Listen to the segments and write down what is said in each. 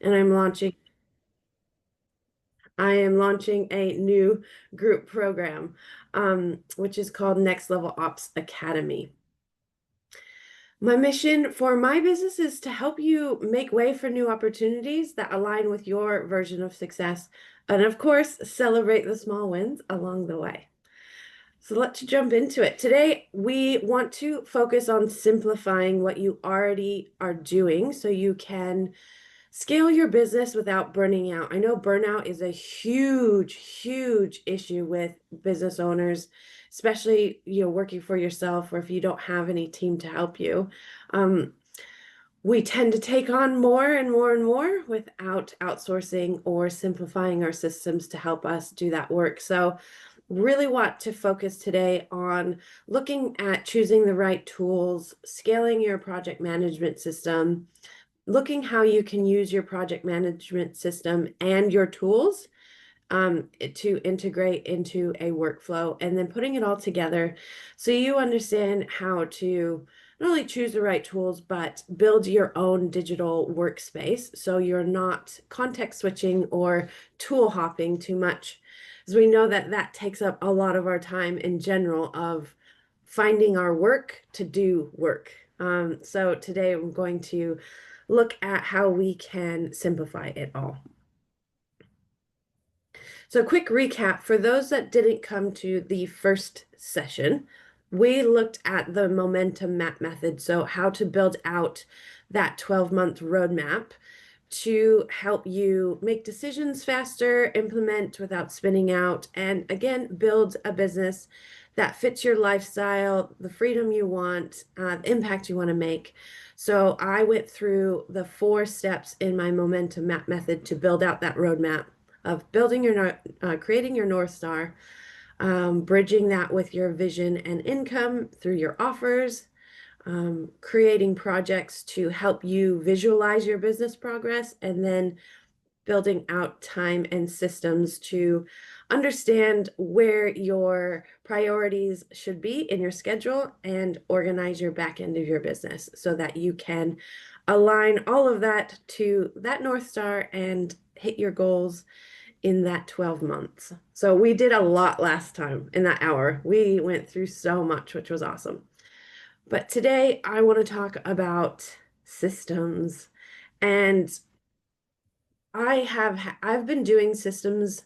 and I am launching a new group program, which is called Next Level Ops Academy. My mission for my business is to help you make way for new opportunities that align with your version of success, and of course, celebrate the small wins along the way. So let's jump into it. Today, we want to focus on simplifying what you already are doing so you can scale your business without burning out. I know burnout is a huge, huge issue with business owners, especially working for yourself or if you don't have any team to help you. We tend to take on more and more and more without outsourcing or simplifying our systems to help us do that work. So really want to focus today on looking at choosing the right tools, scaling your project management system, looking how you can use your project management system and your tools to integrate into a workflow, and then putting it all together so you understand how to not only choose the right tools, but build your own digital workspace so you're not context switching or tool hopping too much. As we know that that takes up a lot of our time in general of finding our work to do work. So today I'm going to look at how we can simplify it all. So quick recap for those that didn't come to the first session, we looked at the momentum map method. So how to build out that 12-month roadmap to help you make decisions faster, implement without spinning out, and again, build a business that fits your lifestyle, the freedom you want, the impact you want to make. So I went through the 4 steps in my momentum map method to build out that roadmap of building your, creating your North Star, bridging that with your vision and income through your offers, creating projects to help you visualize your business progress, and then building out time and systems to understand where your priorities should be in your schedule and organize your back end of your business so that you can align all of that to that North Star and hit your goals in that 12 months. So we did a lot last time in that hour. We went through so much, which was awesome. But today I want to talk about systems. And I've been doing systems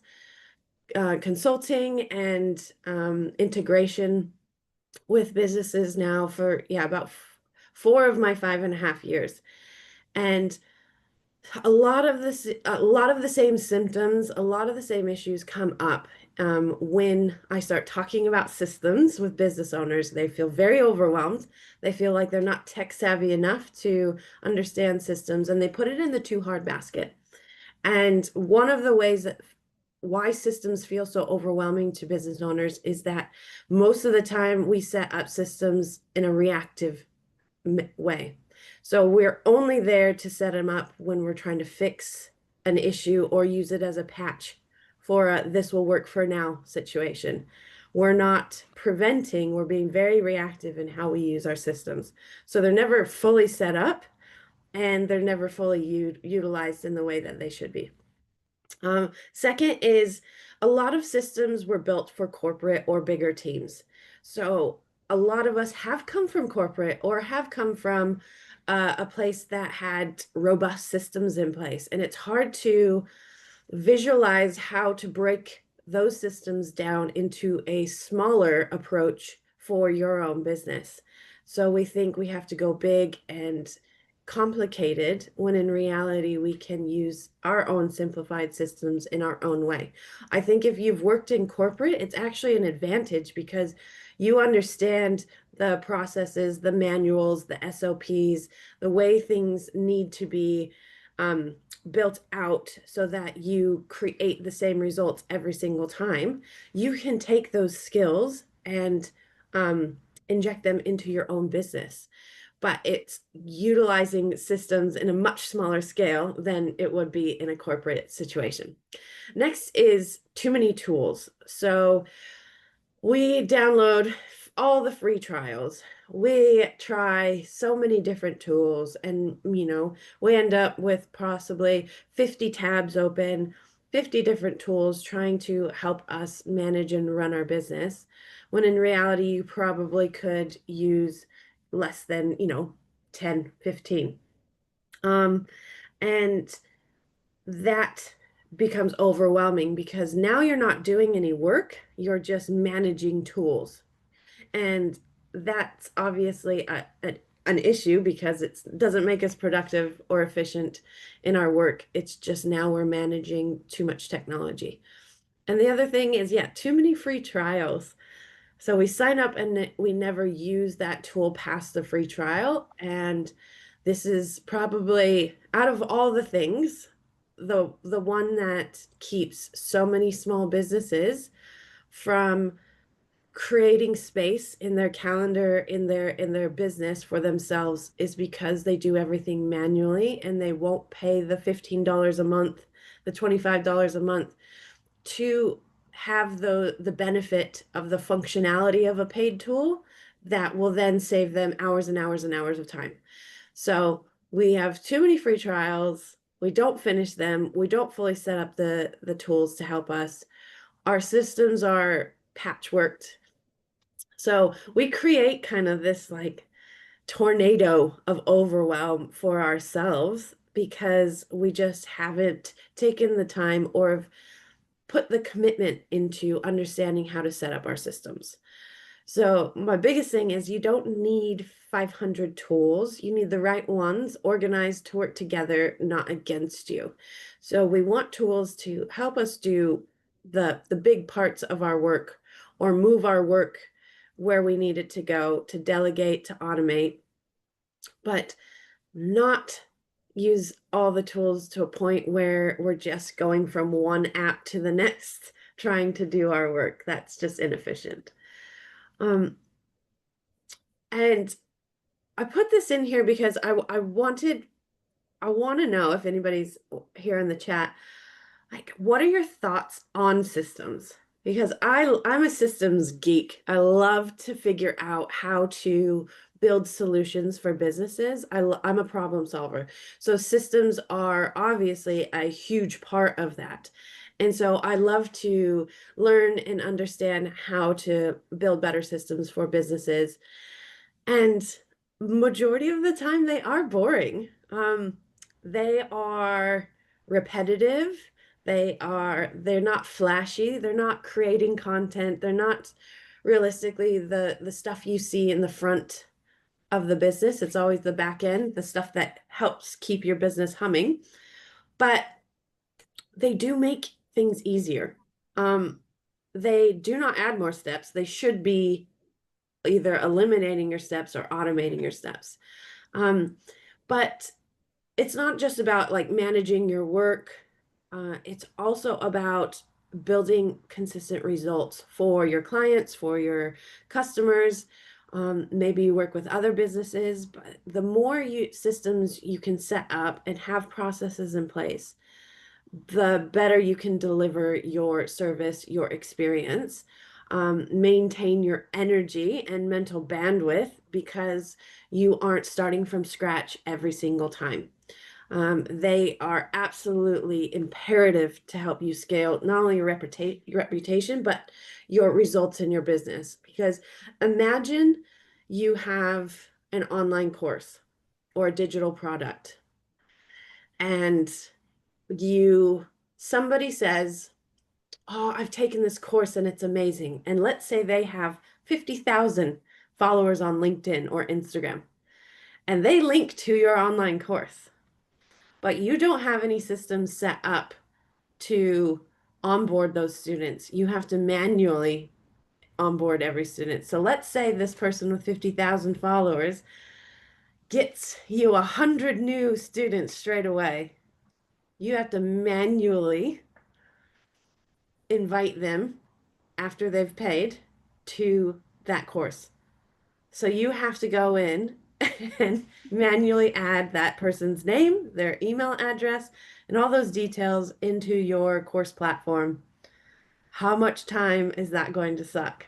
consulting and integration with businesses now for about 4 of my 5.5 years. And a lot of the same symptoms, a lot of the same issues come up when I start talking about systems with business owners. They feel very overwhelmed. They feel like they're not tech savvy enough to understand systems, and they put it in the too hard basket. And one of the ways that why systems feel so overwhelming to business owners is that most of the time we set up systems in a reactive way. So we're only there to set them up when we're trying to fix an issue or use it as a patch for a this will work for now situation. We're not preventing, we're being very reactive in how we use our systems. So they're never fully set up and they're never fully utilized in the way that they should be. Second is a lot of systems were built for corporate or bigger teams. So a lot of us have come from corporate or have come from a place that had robust systems in place. And it's hard to visualize how to break those systems down into a smaller approach for your own business. So we think we have to go big and complicated when in reality we can use our own simplified systems in our own way. I think if you've worked in corporate, it's actually an advantage because you understand the processes, the manuals, the SOPs, the way things need to be built out so that you create the same results every single time. You can take those skills and inject them into your own business, but it's utilizing systems in a much smaller scale than it would be in a corporate situation. Next is too many tools. So we download all the free trials. We try so many different tools, and we end up with possibly 50 tabs open, 50 different tools trying to help us manage and run our business, when in reality you probably could use less than 10, 15. And that becomes overwhelming because now you're not doing any work, you're just managing tools. And that's obviously an issue because it doesn't make us productive or efficient in our work. It's just now we're managing too much technology. And the other thing is, yeah, too many free trials. So we sign up and we never use that tool past the free trial. And this is probably, out of all the things, the one that keeps so many small businesses from creating space in their calendar, in their business for themselves, is because they do everything manually and they won't pay the $15 a month, the $25 a month to have the benefit of the functionality of a paid tool that will then save them hours and hours and hours of time. So we have too many free trials. We don't finish them. We don't fully set up the tools to help us. Our systems are patchworked. So we create kind of this like tornado of overwhelm for ourselves because we just haven't taken the time or put the commitment into understanding how to set up our systems. So my biggest thing is you don't need 500 tools. You need the right ones organized to work together, not against you. So we want tools to help us do the big parts of our work or move our work where we need it to go, to delegate, to automate, but not use all the tools to a point where we're just going from one app to the next trying to do our work. That's just inefficient. And I put this in here because I want to know if anybody's here in the chat, like, what are your thoughts on systems? Because I'm a systems geek. I love to figure out how to build solutions for businesses. I'm a problem solver. So systems are obviously a huge part of that. And so I love to learn and understand how to build better systems for businesses. And majority of the time they are boring. They are repetitive. They're not flashy. They're not creating content. They're not realistically the stuff you see in the front of the business. It's always the back end, the stuff that helps keep your business humming. But they do make things easier. They do not add more steps. They should be either eliminating your steps or automating your steps. But it's not just about like managing your work. It's also about building consistent results for your clients, for your customers. Maybe you work with other businesses, but the more systems you can set up and have processes in place, the better you can deliver your service, your experience, maintain your energy and mental bandwidth because you aren't starting from scratch every single time. They are absolutely imperative to help you scale not only your reputation, but your results in your business. Because imagine you have an online course or a digital product and somebody says, oh, I've taken this course and it's amazing. And let's say they have 50,000 followers on LinkedIn or Instagram, and they link to your online course, but you don't have any systems set up to onboard those students. You have to manually onboard every student. So let's say this person with 50,000 followers gets you 100 new students straight away. You have to manually invite them after they've paid to that course. So you have to go in and manually add that person's name, their email address, and all those details into your course platform. How much time is that going to suck?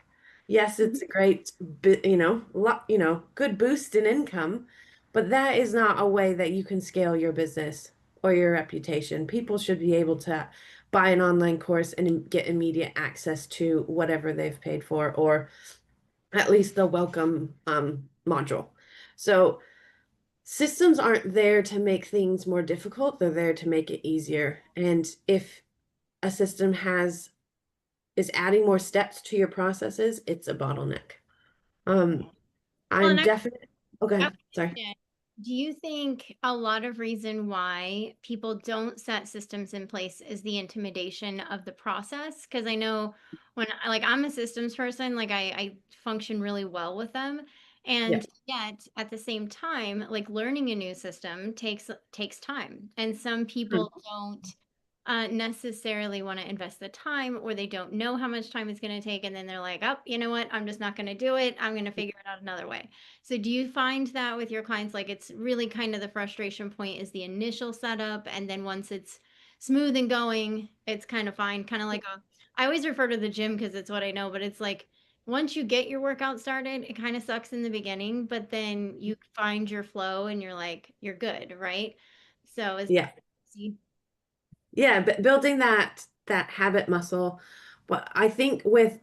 Yes, it's a great, good boost in income, but that is not a way that you can scale your business or your reputation. People should be able to buy an online course and get immediate access to whatever they've paid for, or at least the welcome module. So systems aren't there to make things more difficult, they're there to make it easier. And if a system is adding more steps to your processes, it's a bottleneck. Um, Well, I'm and definitely, I okay, have a sorry. question. Do you think a lot of reason why people don't set systems in place is the intimidation of the process? Because I know like I'm a systems person, like I function really well with them. Yeah. And yet at the same time, like learning a new system takes time. And some people don't necessarily want to invest the time, or they don't know how much time it's going to take. And then they're like, oh, you know what? I'm just not going to do it. I'm going to figure it out another way. So do you find that with your clients, like it's really kind of the frustration point is the initial setup, and then once it's smooth and going, it's kind of fine, kind of like I always refer to the gym because it's what I know, but it's like once you get your workout started, it kind of sucks in the beginning, but then you find your flow and you're like, you're good, right? So is Yeah. see, Yeah, but building that habit muscle, well, I think with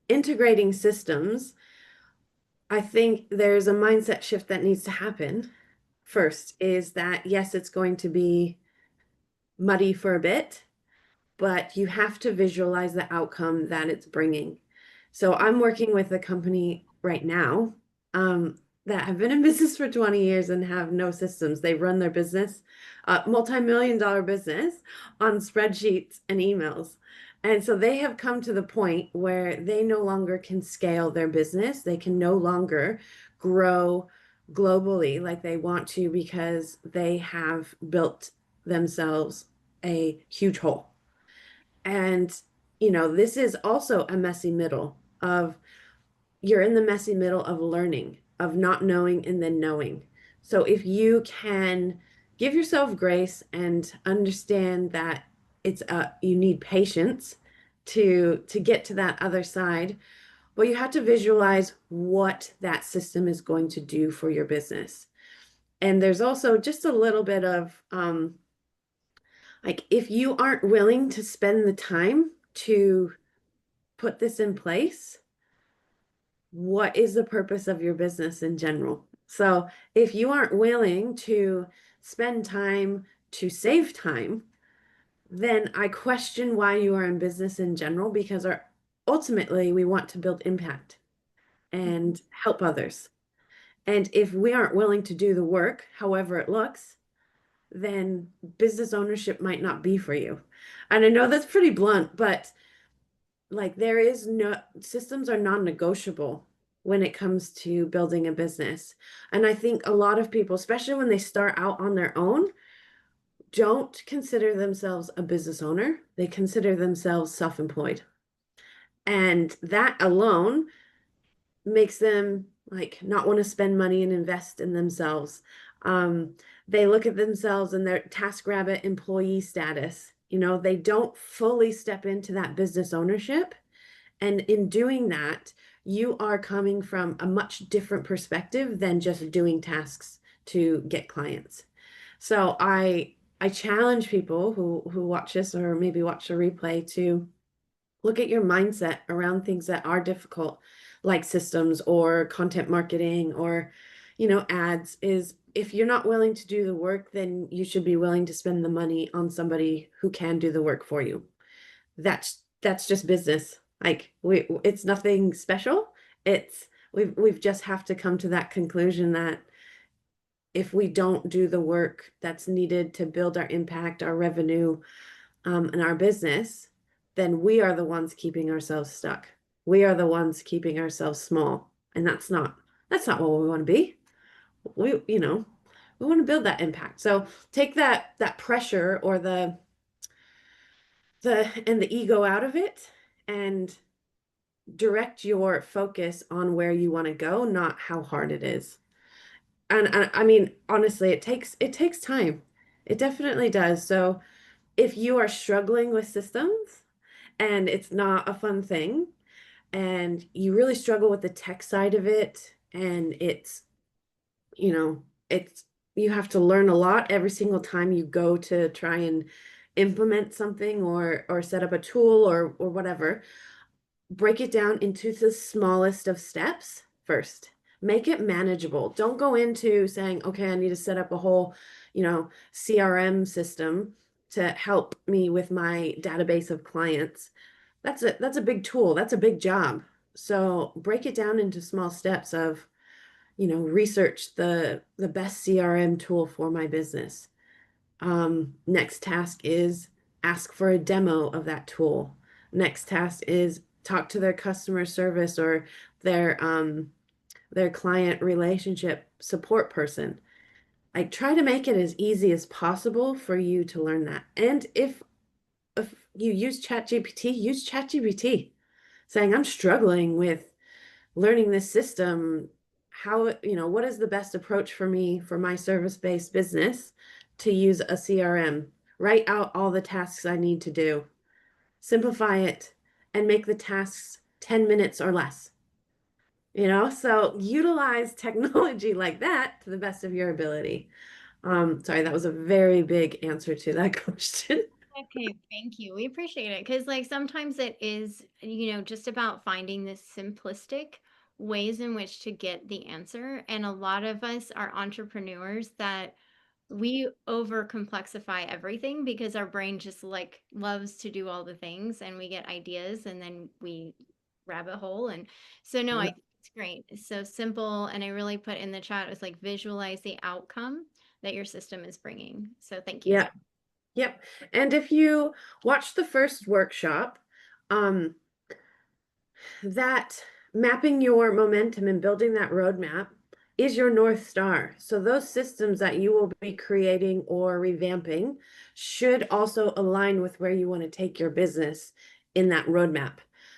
integrating systems, I think there's a mindset shift that needs to happen. First is that yes, it's going to be muddy for a bit, but you have to visualize the outcome that it's bringing. So I'm working with a company right now that have been in business for 20 years and have no systems. They run their business, multi-million dollar business on spreadsheets and emails. And so they have come to the point where they no longer can scale their business. They can no longer grow globally like they want to because they have built themselves a huge hole. And, this is also a messy middle of you're in the messy middle of learning, of not knowing and then knowing. So if you can give yourself grace and understand that you need patience to get to that other side, well, you have to visualize what that system is going to do for your business. And there's also just a little bit of like if you aren't willing to spend the time to put this in place, what is the purpose of your business in general? So if you aren't willing to spend time to save time, then I question why you are in business in general because ultimately we want to build impact and help others. And if we aren't willing to do the work, however it looks, then business ownership might not be for you. And I know that's pretty blunt, but like there is no systems are non-negotiable when it comes to building a business. And I think a lot of people, especially when they start out on their own, don't consider themselves a business owner. They consider themselves self-employed. And that alone makes them like not want to spend money and invest in themselves. Um, they look at themselves and their TaskRabbit employee status. They don't fully step into that business ownership. And in doing that, you are coming from a much different perspective than just doing tasks to get clients. So I challenge people who watch this or maybe watch the replay to look at your mindset around things that are difficult, like systems or content marketing or, ads. Is if you're not willing to do the work, then you should be willing to spend the money on somebody who can do the work for you. That's just business. Like it's nothing special. We've just have to come to that conclusion that if we don't do the work that's needed to build our impact, our revenue, and our business, then we are the ones keeping ourselves stuck. We are the ones keeping ourselves small, and that's not what we want to be. We want to build that impact. So take that pressure or the ego out of it and direct your focus on where you want to go, not how hard it is. And I mean, honestly, it takes time. It definitely does. So if you are struggling with systems and it's not a fun thing, and you really struggle with the tech side of it, and it's, you know, it's you have to learn a lot every single time you go to try and implement something or set up a tool or whatever. Break it down into the smallest of steps first. Make it manageable. Don't go into saying, okay, I need to set up a whole, CRM system to help me with my database of clients. That's a big tool. That's a big job. So break it down into small steps of, research the best CRM tool for my business. Next task is ask for a demo of that tool. Next task is talk to their customer service or their client relationship support person. I try to make it as easy as possible for you to learn that. And if you use ChatGPT, use ChatGPT, saying I'm struggling with learning this system. How, what is the best approach for me for my service-based business to use a CRM? Write out all the tasks I need to do, simplify it, and make the tasks 10 minutes or less. So utilize technology like that to the best of your ability. Sorry, that was a very big answer to that question. Okay, thank you. We appreciate it because, like, sometimes it is, just about finding the simplistic ways in which to get the answer. And a lot of us are entrepreneurs that we over complexify everything because our brain just like loves to do all the things and we get ideas and then we rabbit hole. And so, no, I Yep. think it's great. It's so simple. And I really put in the chat, it was like visualize the outcome that your system is bringing. So, thank you. Yep. Yep. And if you watch the first workshop, um, that mapping your momentum and building that roadmap is your North Star. So those systems that you will be creating or revamping should also align with where you want to take your business in that roadmap.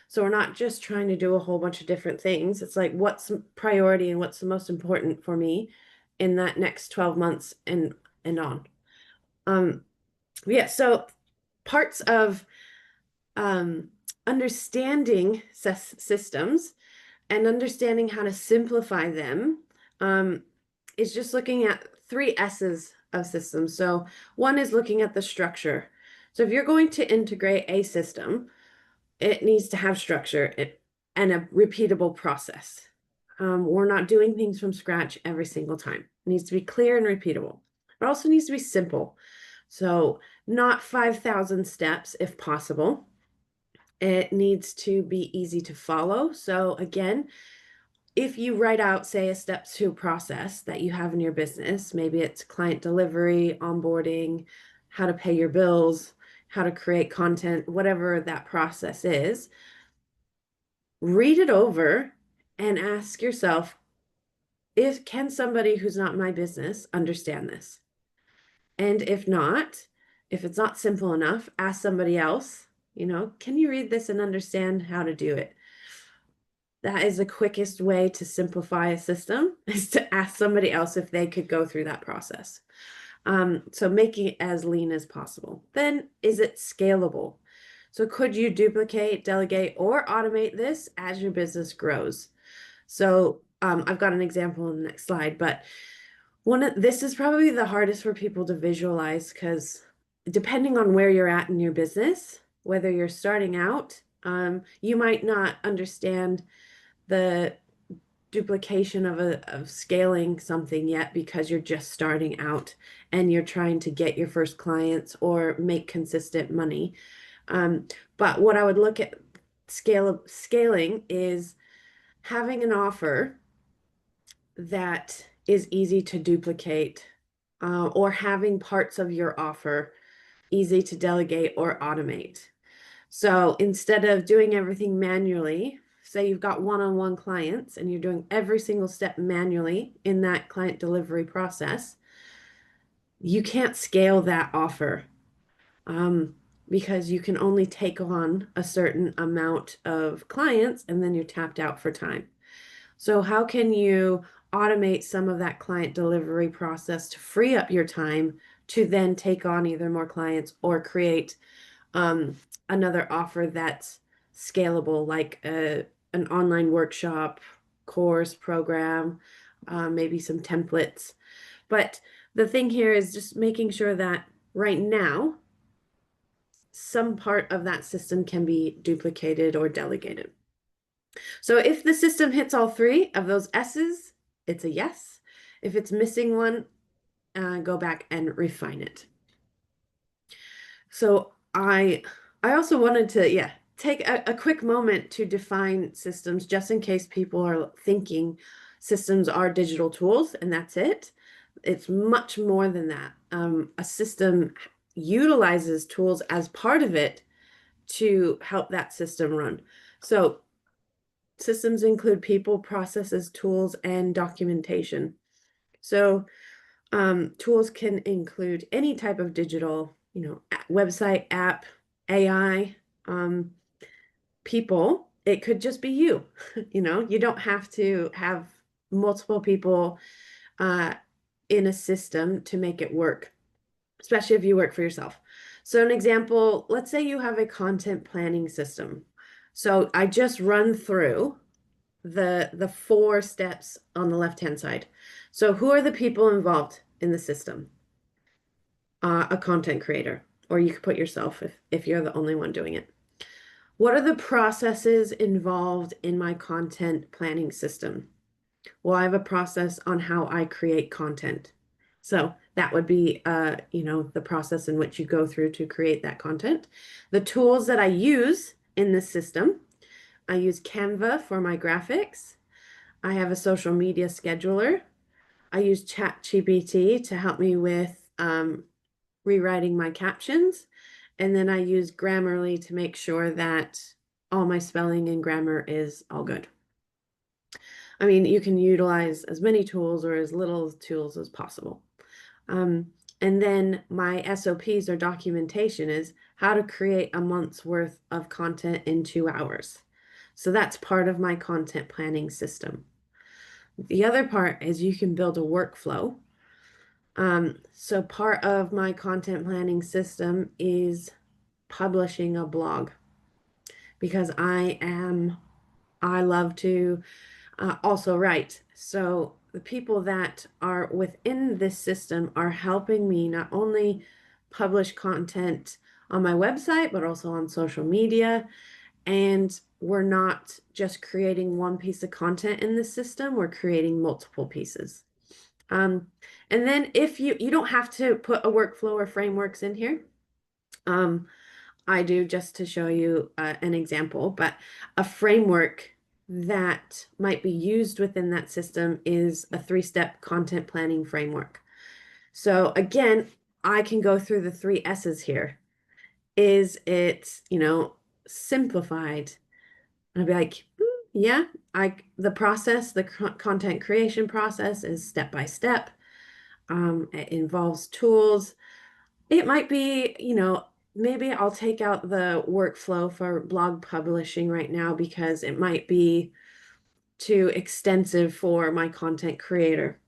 So we're not just trying to do a whole bunch of different things. It's like what's priority and what's the most important for me in that next 12 months and on. Um, yeah, so parts of um, understanding systems and understanding how to simplify them um, is just looking at three S's of systems. So one is looking at the structure. So if you're going to integrate a system, it needs to have structure and a repeatable process. We're not doing things from scratch every single time. It needs to be clear and repeatable. It also needs to be simple. So not 5,000 steps if possible. It needs to be easy to follow. So again, if you write out, say, a step two process that you have in your business, maybe it's client delivery, onboarding, how to pay your bills, how to create content, whatever that process is, read it over and ask yourself, can somebody who's not my business understand this? And if not, if it's not simple enough, ask somebody else, can you read this and understand how to do it? That is the quickest way to simplify a system is to ask somebody else if they could go through that process. So making it as lean as possible. Then is it scalable? So could you duplicate, delegate, or automate this as your business grows? So I've got an example in the next slide, but this is probably the hardest for people to visualize because depending on where you're at in your business, whether you're starting out, you might not understand the duplication of scaling something yet because you're just starting out and you're trying to get your first clients or make consistent money. But what I would look at scaling is having an offer that is easy to duplicate, or having parts of your offer easy to delegate or automate. So instead of doing everything manually, say you've got one-on-one clients and you're doing every single step manually in that client delivery process, you can't scale that offer because you can only take on a certain amount of clients and then you're tapped out for time. So how can you automate some of that client delivery process to free up your time to then take on either more clients or create another offer that's scalable, like an online workshop, course, program, maybe some templates. But the thing here is just making sure that right now, some part of that system can be duplicated or delegated. So if the system hits all three of those S's, it's a yes. If it's missing one, go back and refine it. So I also wanted to, yeah, take a quick moment to define systems just in case people are thinking systems are digital tools and that's it. It's much more than that. A system utilizes tools as part of it to help that system run. So systems include people, processes, tools, and documentation. So tools can include any type of digital, website, app, AI, people. It could just be you. You don't have to have multiple people uh, in a system to make it work, especially if you work for yourself. So an example, let's say you have a content planning system. So I just run through the 4 steps on the left-hand side. So who are the people involved in the system? A content creator, or you could put yourself if you're the only one doing it. What are the processes involved in my content planning system? Well, I have a process on how I create content. So that would be, the process in which you go through to create that content. The tools that I use in this system, I use Canva for my graphics. I have a social media scheduler. I use ChatGPT to help me with rewriting my captions. And then I use Grammarly to make sure that all my spelling and grammar is all good. I mean, you can utilize as many tools or as little tools as possible. And then my SOPs or documentation is how to create a month's worth of content in 2 hours. So that's part of my content planning system. The other part is you can build a workflow. So part of my content planning system is publishing a blog because I love to also write. So the people that are within this system are helping me not only publish content on my website, but also on social media. And we're not just creating one piece of content in the system, we're creating multiple pieces. And then if you don't have to put a workflow or frameworks in here. I do just to show you an example, but a framework that might be used within that system is a 3-step content planning framework. So again, I can go through the 3 S's here. Is it, simplified? And I'd be like, yeah, the process, the content creation process is step by step. It involves tools. It might be, maybe I'll take out the workflow for blog publishing right now because it might be too extensive for my content creator.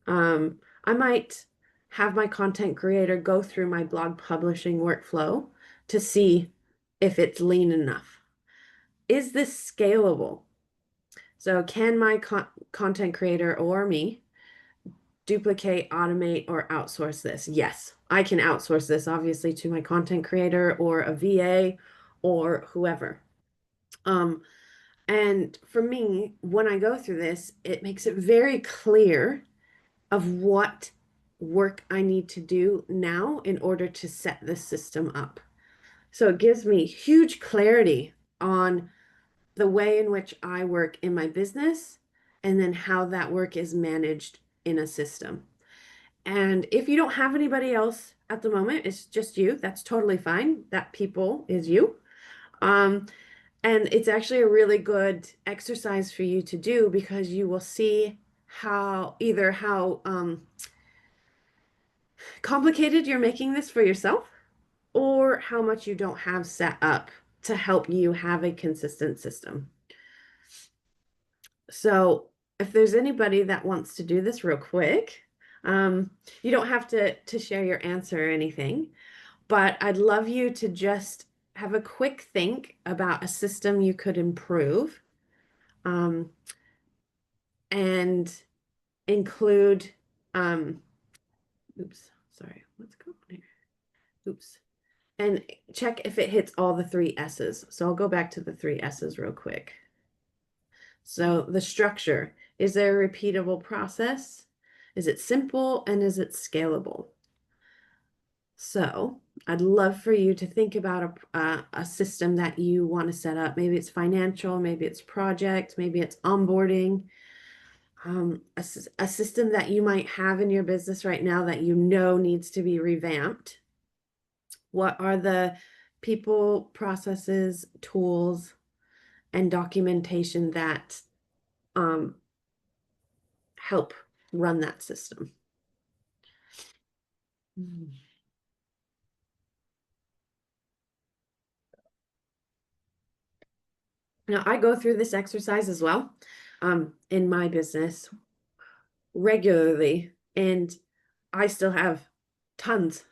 I might have my content creator go through my blog publishing workflow to see if it's lean enough. Is this scalable? So can my content creator or me duplicate, automate, or outsource this? Yes, I can outsource this obviously to my content creator or a VA or whoever. And for me, when I go through this, it makes it very clear of what work I need to do now in order to set this system up. So it gives me huge clarity on the way in which I work in my business and then how that work is managed in a system. And if you don't have anybody else at the moment, it's just you, that's totally fine. That people is you. And it's actually a really good exercise for you to do because you will see how complicated you're making this for yourself or how much you don't have set up to help you have a consistent system. So if there's anybody that wants to do this real quick, you don't have to share your answer or anything, but I'd love you to just have a quick think about a system you could improve um, and include, oops, sorry, what's going on here? Oops. And check if it hits all the three S's. So I'll go back to the three S's real quick. So the structure, is there a repeatable process? Is it simple and is it scalable? So I'd love for you to think about a system that you want to set up. Maybe it's financial, maybe it's project, maybe it's onboarding. A system that you might have in your business right now that you know needs to be revamped. What are the people, processes, tools, and documentation that help run that system? Now, I go through this exercise as well in my business regularly, and I still have tons,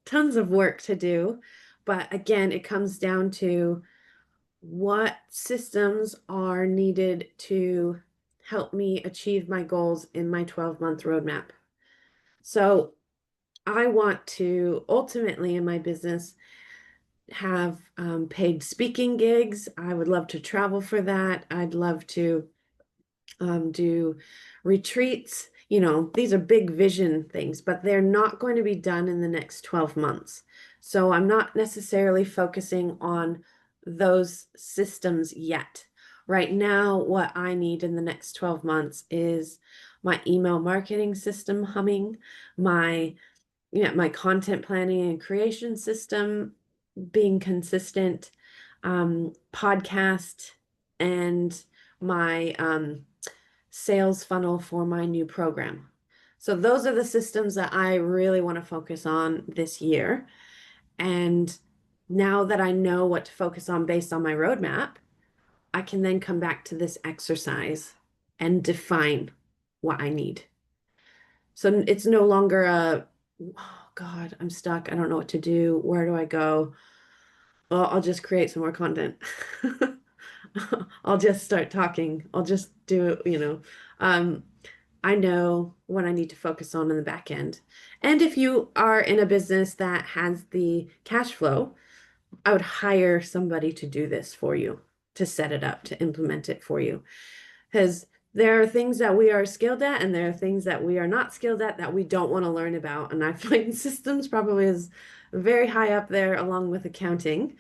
tons of work to do. But again, it comes down to what systems are needed to help me achieve my goals in my 12-month roadmap. So I want to ultimately in my business have paid speaking gigs. I would love to travel for that. I'd love to do retreats. You know, these are big vision things, but they're not going to be done in the next 12 months. So I'm not necessarily focusing on those systems yet. Right now, what I need in the next 12 months is my email marketing system humming, my my content planning and creation system being consistent, podcast, and my sales funnel for my new program. So those are the systems that I really want to focus on this year. And now that I know what to focus on based on my roadmap, I can then come back to this exercise and define what I need. So it's no longer oh God, I'm stuck. I don't know what to do. Where do I go? Well, I'll just create some more content. I'll just start talking. I'll just do it, I know what I need to focus on in the back end. And if you are in a business that has the cash flow, I would hire somebody to do this for you, to set it up, to implement it for you. Because there are things that we are skilled at and there are things that we are not skilled at that we don't want to learn about. And I find systems probably is very high up there along with accounting,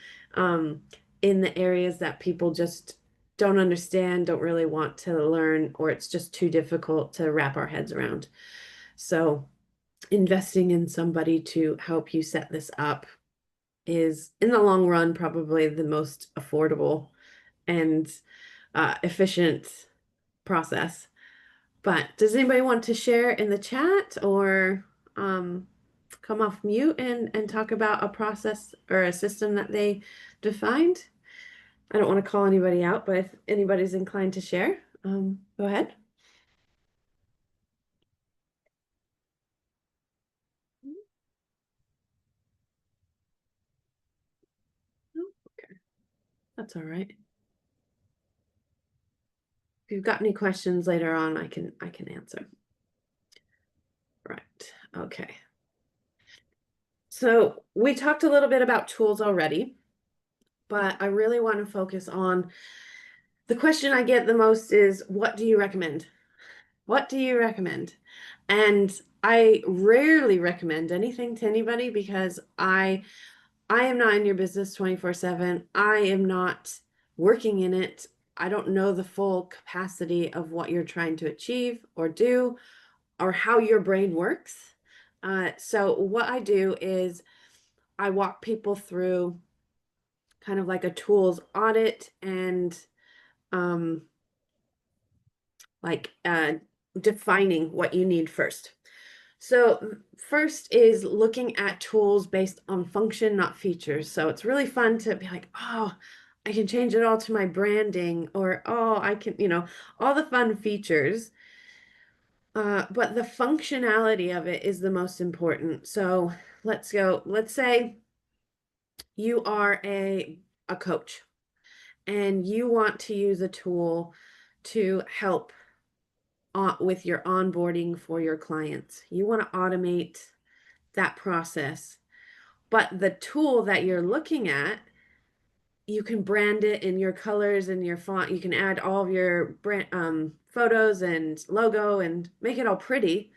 in the areas that people just don't understand, don't really want to learn, or it's just too difficult to wrap our heads around. So investing in somebody to help you set this up is in the long run probably the most affordable and efficient process. But does anybody want to share in the chat or come off mute and talk about a process or a system that they defined? I don't want to call anybody out, but if anybody's inclined to share, go ahead. Oh, okay, that's all right. If you've got any questions later on, I can answer. Right. Okay. So we talked a little bit about tools already, but I really want to focus on the question I get the most is, what do you recommend? What do you recommend? And I rarely recommend anything to anybody because I am not in your business 24/7. I am not working in it. I don't know the full capacity of what you're trying to achieve or do or how your brain works. So what I do is I walk people through kind of like a tools audit and um, like defining what you need first. So first is looking at tools based on function, not features. So it's really fun to be like, oh, I can change it all to my branding, or oh, I can, all the fun features. But the functionality of it is the most important. So let's go. Let's say you are a coach and you want to use a tool to help with your onboarding for your clients. You want to automate that process. But the tool that you're looking at, you can brand it in your colors and your font. You can add all of your brand photos and logo and make it all pretty,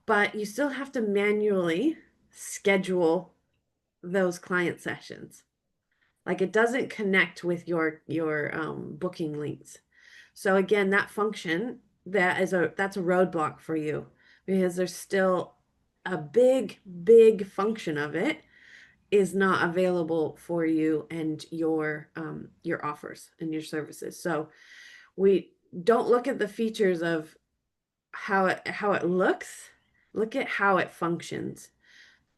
but you still have to manually schedule those client sessions. Like it doesn't connect with your booking links. So again, that function that's a roadblock for you because there's still a big function of it is not available for you and your offers and your services. So we don't look at the features of how it looks. Look at how it functions.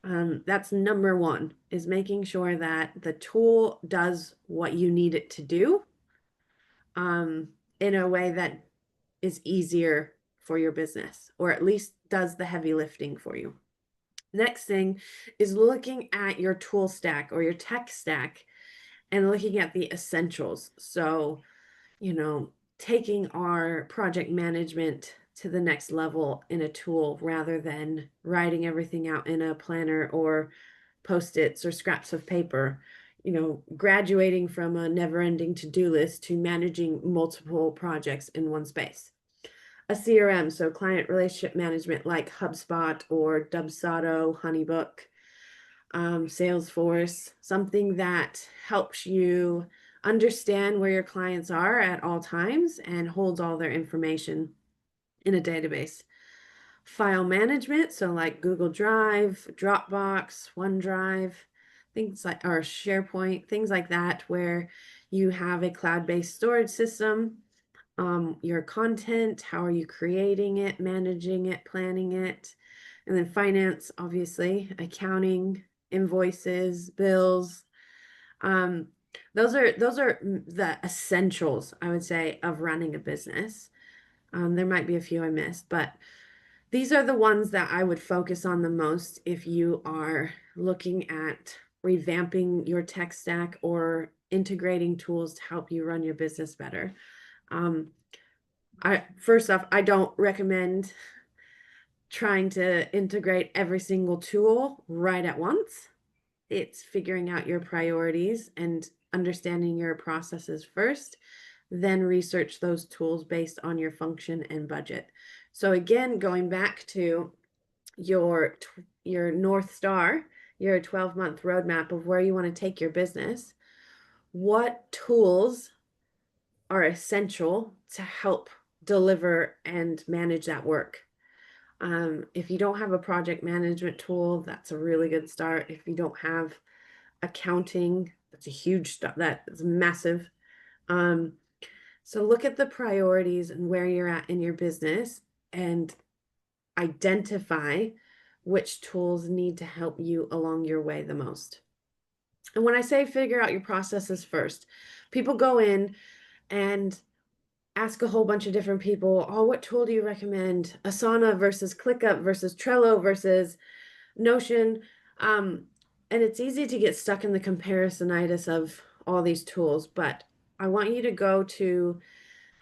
That's number one, is making sure that the tool does what you need it to do um, in a way that is easier for your business, or at least does the heavy lifting for you. Next thing is looking at your tool stack or your tech stack and looking at the essentials. So, taking our project management to the next level in a tool rather than writing everything out in a planner or post-its or scraps of paper, graduating from a never-ending to-do list to managing multiple projects in one space. A CRM, so client relationship management like HubSpot or Dubsado, Honeybook, Salesforce, something that helps you understand where your clients are at all times and holds all their information in a database. File management, so like Google Drive, Dropbox, OneDrive, things like, or SharePoint, things like that, where you have a cloud-based storage system. Your content, how are you creating it, managing it, planning it? And then finance, obviously, accounting, invoices, bills. Um, those are the essentials, I would say, of running a business. There might be a few I missed, but these are the ones that I would focus on the most if you are looking at revamping your tech stack or integrating tools to help you run your business better. First off, I don't recommend trying to integrate every single tool right at once. It's figuring out your priorities and understanding your processes first, then research those tools based on your function and budget. So again, going back to your North Star, your 12-month roadmap of where you want to take your business, what tools are essential to help deliver and manage that work? If you don't have a project management tool, that's a really good start. If you don't have accounting, that's a huge stuff. That is massive. Um, so look at the priorities and where you're at in your business and identify which tools need to help you along your way the most. And when I say figure out your processes first, people go in and ask a whole bunch of different people, oh, what tool do you recommend? Asana versus ClickUp versus Trello versus Notion. And it's easy to get stuck in the comparisonitis of all these tools, but I want you to go to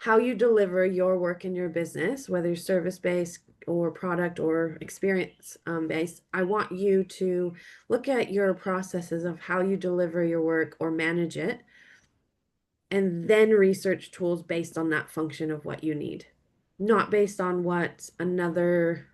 how you deliver your work in your business, whether you're service-based or product or experience based. I want you to look at your processes of how you deliver your work or manage it, and then research tools based on that function of what you need, not based on what another,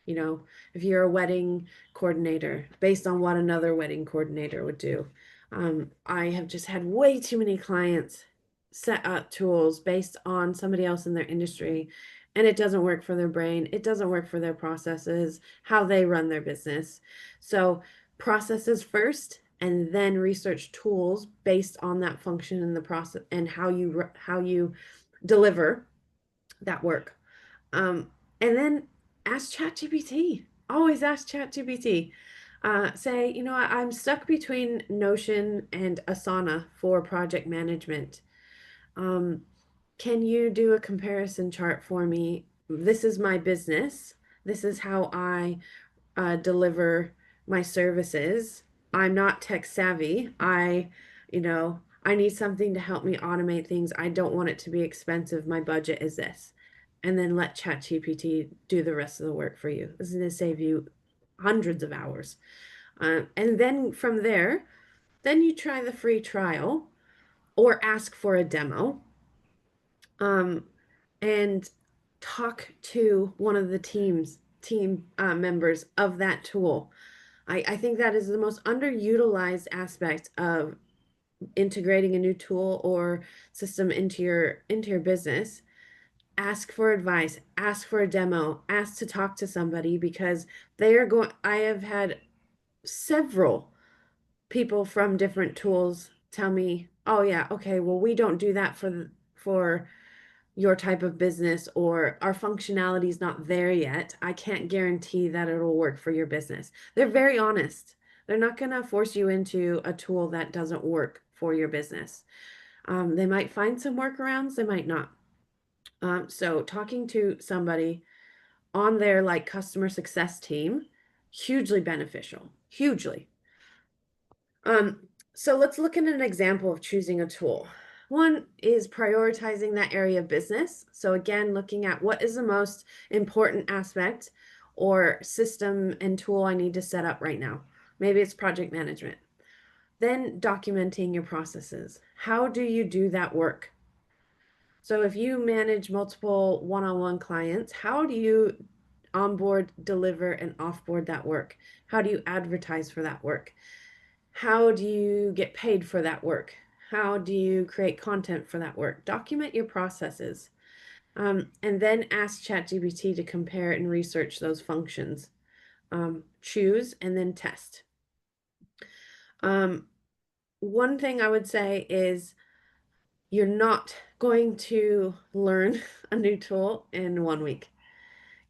if you're a wedding coordinator, based on what another wedding coordinator would do. I have just had way too many clients set up tools based on somebody else in their industry, and it doesn't work for their brain. It doesn't work for their processes, how they run their business. So processes first, and then research tools based on that function and the process and how you deliver that work. And then ask ChatGPT. Always ask ChatGPT. Say, I'm stuck between Notion and Asana for project management. Um, can you do a comparison chart for me? This is my business. This is how I deliver my services. I'm not tech savvy. You know, I need something to help me automate things. I don't want it to be expensive. My budget is this. And then let ChatGPT do the rest of the work for you. This is going to save you hundreds of hours. And then from there, then you try the free trial or ask for a demo, um, and talk to one of the team members of that tool. I think that is the most underutilized aspect of integrating a new tool or system into your business. Ask for advice, ask for a demo, ask to talk to somebody, because they are going I have had several people from different tools tell me, "Oh yeah, okay, well we don't do that for your type of business, or our functionality is not there yet. I can't guarantee that it'll work for your business." They're very honest. They're not going to force you into a tool that doesn't work for your business. They might find some workarounds, they might not. So talking to somebody on their like customer success team, hugely beneficial, hugely. Um, so let's look at an example of choosing a tool. One is prioritizing that area of business. So again, looking at what is the most important aspect or system and tool I need to set up right now. Maybe it's project management. Then documenting your processes. How do you do that work? So if you manage multiple one-on-one clients, how do you onboard, deliver, and offboard that work? How do you advertise for that work? How do you get paid for that work? How do you create content for that work? Document your processes, and then ask ChatGPT to compare and research those functions. Choose and then test. Um, One thing I would say is you're not going to learn a new tool in 1 week.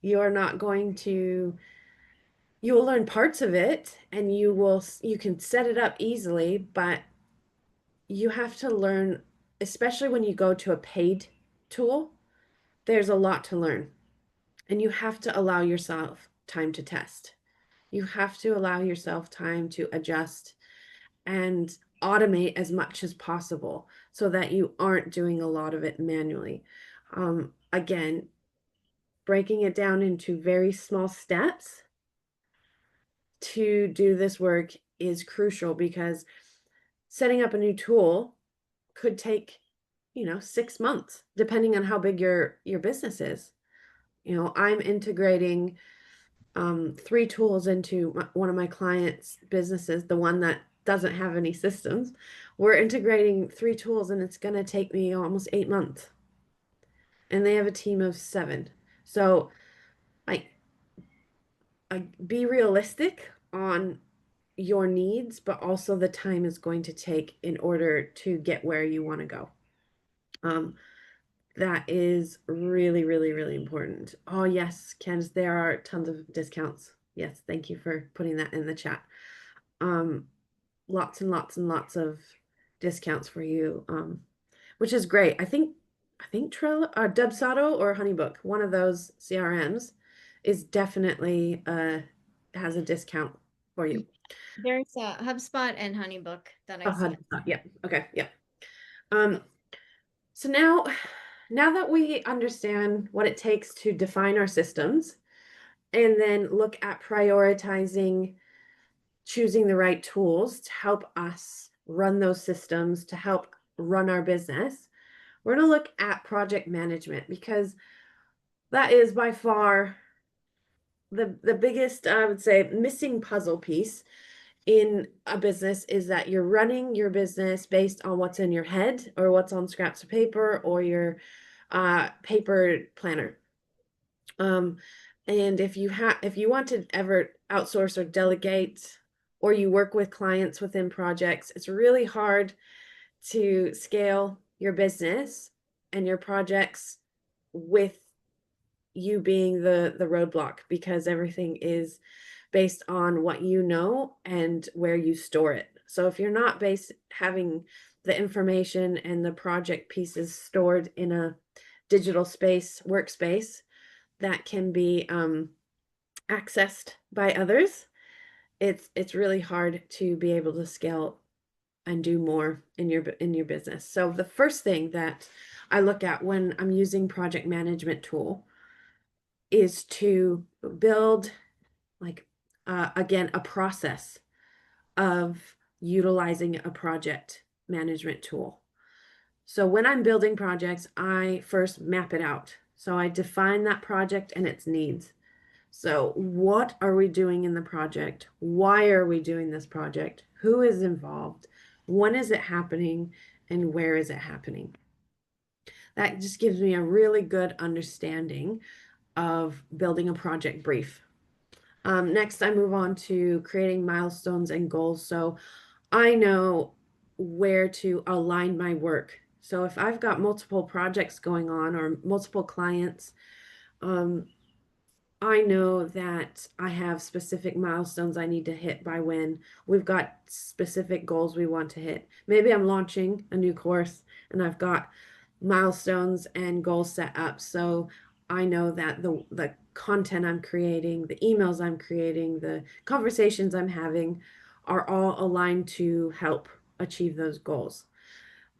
You're not going to, you will learn parts of it and you can set it up easily, but you have to learn, especially when you go to a paid tool, there's a lot to learn. And you have to allow yourself time to test. You have to allow yourself time to adjust and automate as much as possible so that you aren't doing a lot of it manually. Again, breaking it down into very small steps to do this work is crucial, because setting up a new tool could take 6 months, depending on how big your business is. I'm integrating 3 tools into one of my clients' businesses, the one that doesn't have any systems. We're integrating 3 tools, and it's going to take me almost 8 months. And they have a team of 7. So I, I be realistic on your needs, but also the time is going to take in order to get where you want to go. Um, That is really, really, really important. Oh, yes, Candice, there are tons of discounts. Yes, thank you for putting that in the chat. Um, Lots and lots and lots of discounts for you, which is great. I think Trello, Dubsado or Honeybook, one of those CRMs, is definitely has a discount for you. There's HubSpot and HoneyBook that I see. Yeah. Okay. Yeah. Um, so now that we understand what it takes to define our systems and then look at prioritizing, choosing the right tools to help us run those systems, to help run our business, we're going to look at project management, because that is by far the biggest, I would say, missing puzzle piece in a business, is that you're running your business based on what's in your head or what's on scraps of paper or your paper planner. And if you want to ever outsource or delegate, or you work with clients within projects, it's really hard to scale your business and your projects with you being the roadblock, because everything is based on what you know and where you store it. So if you're not having the information and the project pieces stored in a digital workspace that can be accessed by others, it's really hard to be able to scale and do more in your business. So the first thing that I look at when I'm using project management tool is to build like again a process of utilizing a project management tool. So when I'm building projects, I first map it out. So I define that project and its needs. So what are we doing in the project? Why are we doing this project? Who is involved? When is it happening? And where is it happening? That just gives me a really good understanding of building a project brief. Next, I move on to creating milestones and goals. So I know where to align my work. So if I've got multiple projects going on or multiple clients, um, I know that I have specific milestones I need to hit by when. We've got specific goals we want to hit. Maybe I'm launching a new course and I've got milestones and goals set up. So I know that the content I'm creating, the emails I'm creating, the conversations I'm having are all aligned to help achieve those goals.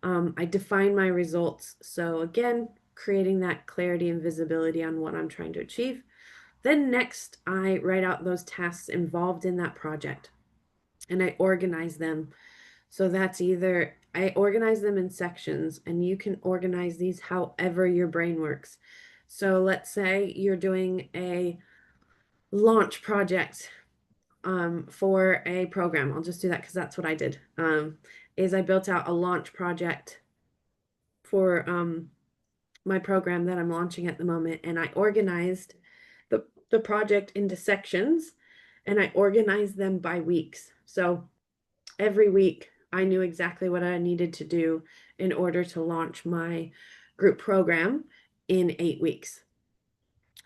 I define my results. So again, creating that clarity and visibility on what I'm trying to achieve. Then next, I write out those tasks involved in that project and I organize them. So that's either I organize them in sections, and you can organize these however your brain works. So let's say you're doing a launch project for a program. I'll just do that because that's what I did. Is I built out a launch project for my program that I'm launching at the moment, and I organized the project into sections and I organized them by weeks. So every week I knew exactly what I needed to do in order to launch my group program in 8 weeks.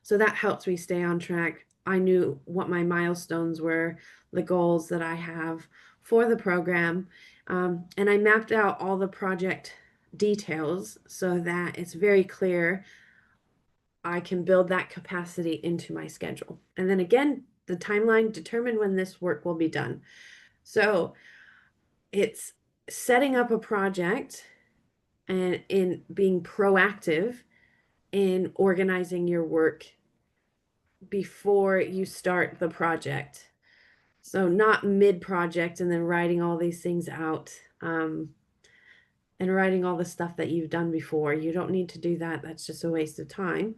So that helps me stay on track. I knew what my milestones were, the goals that I have for the program, and I mapped out all the project details so that it's very clear I can build that capacity into my schedule. And then again, the timeline determine when this work will be done. So it's setting up a project and in being proactive in organizing your work before you start the project. So not mid-project and then writing all these things out and writing all the stuff that you've done before. You don't need to do that. That's just a waste of time.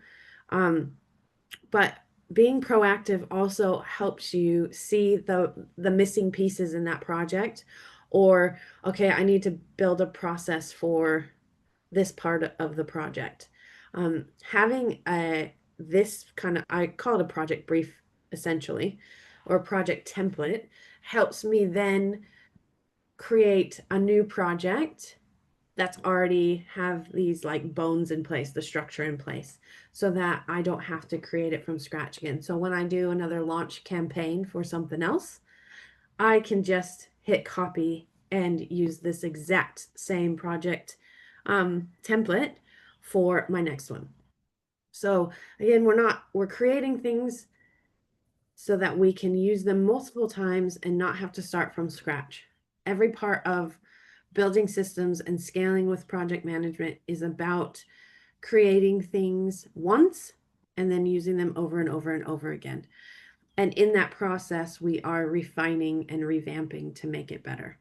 But being proactive also helps you see the missing pieces in that project, or okay, I need to build a process for this part of the project. Having a this kind of, I call it a project brief essentially, or a project template, helps me then create a new project that's already have these like bones in place, the structure in place, so that I don't have to create it from scratch again. So when I do another launch campaign for something else, I can just hit copy and use this exact same project template for my next one. So again, we're creating things so that we can use them multiple times and not have to start from scratch. Every part of building systems and scaling with project management is about creating things once and then using them over and over and over again. And in that process, we are refining and revamping to make it better.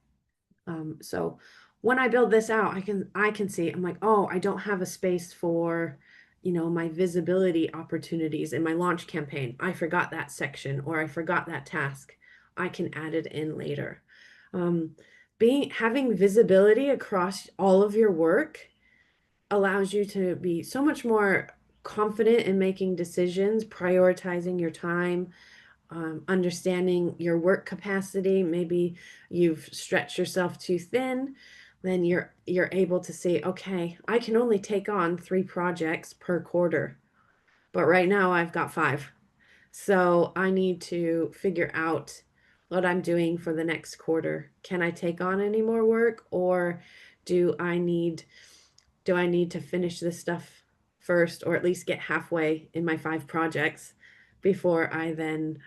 So when I build this out, I can see, I'm like, oh, I don't have a space for, my visibility opportunities in my launch campaign. I forgot that section or I forgot that task. I can add it in later. Um, having visibility across all of your work allows you to be so much more confident in making decisions, prioritizing your time, understanding your work capacity. Maybe you've stretched yourself too thin, then you're able to say, okay, I can only take on 3 projects per quarter, but right now I've got 5. So I need to figure out what I'm doing for the next quarter. Can I take on any more work, or do I need to finish this stuff first, or at least get halfway in my 5 projects before I then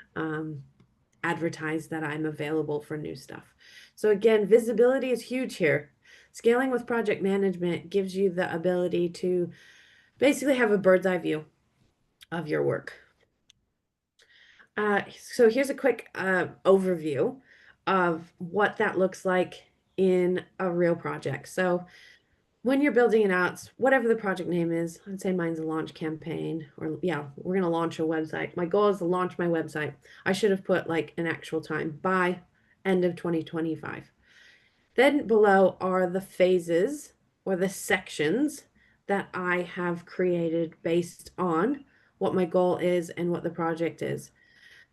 advertise that I'm available for new stuff. So again, visibility is huge here. Scaling with project management gives you the ability to basically have a bird's eye view of your work. So here's a quick overview of what that looks like in a real project. So when you're building it out, whatever the project name is, I'd say mine's a launch campaign, or yeah, we're going to launch a website. My goal is to launch my website. I should have put like an actual time by end of 2025. Then below are the phases or the sections that I have created based on what my goal is and what the project is.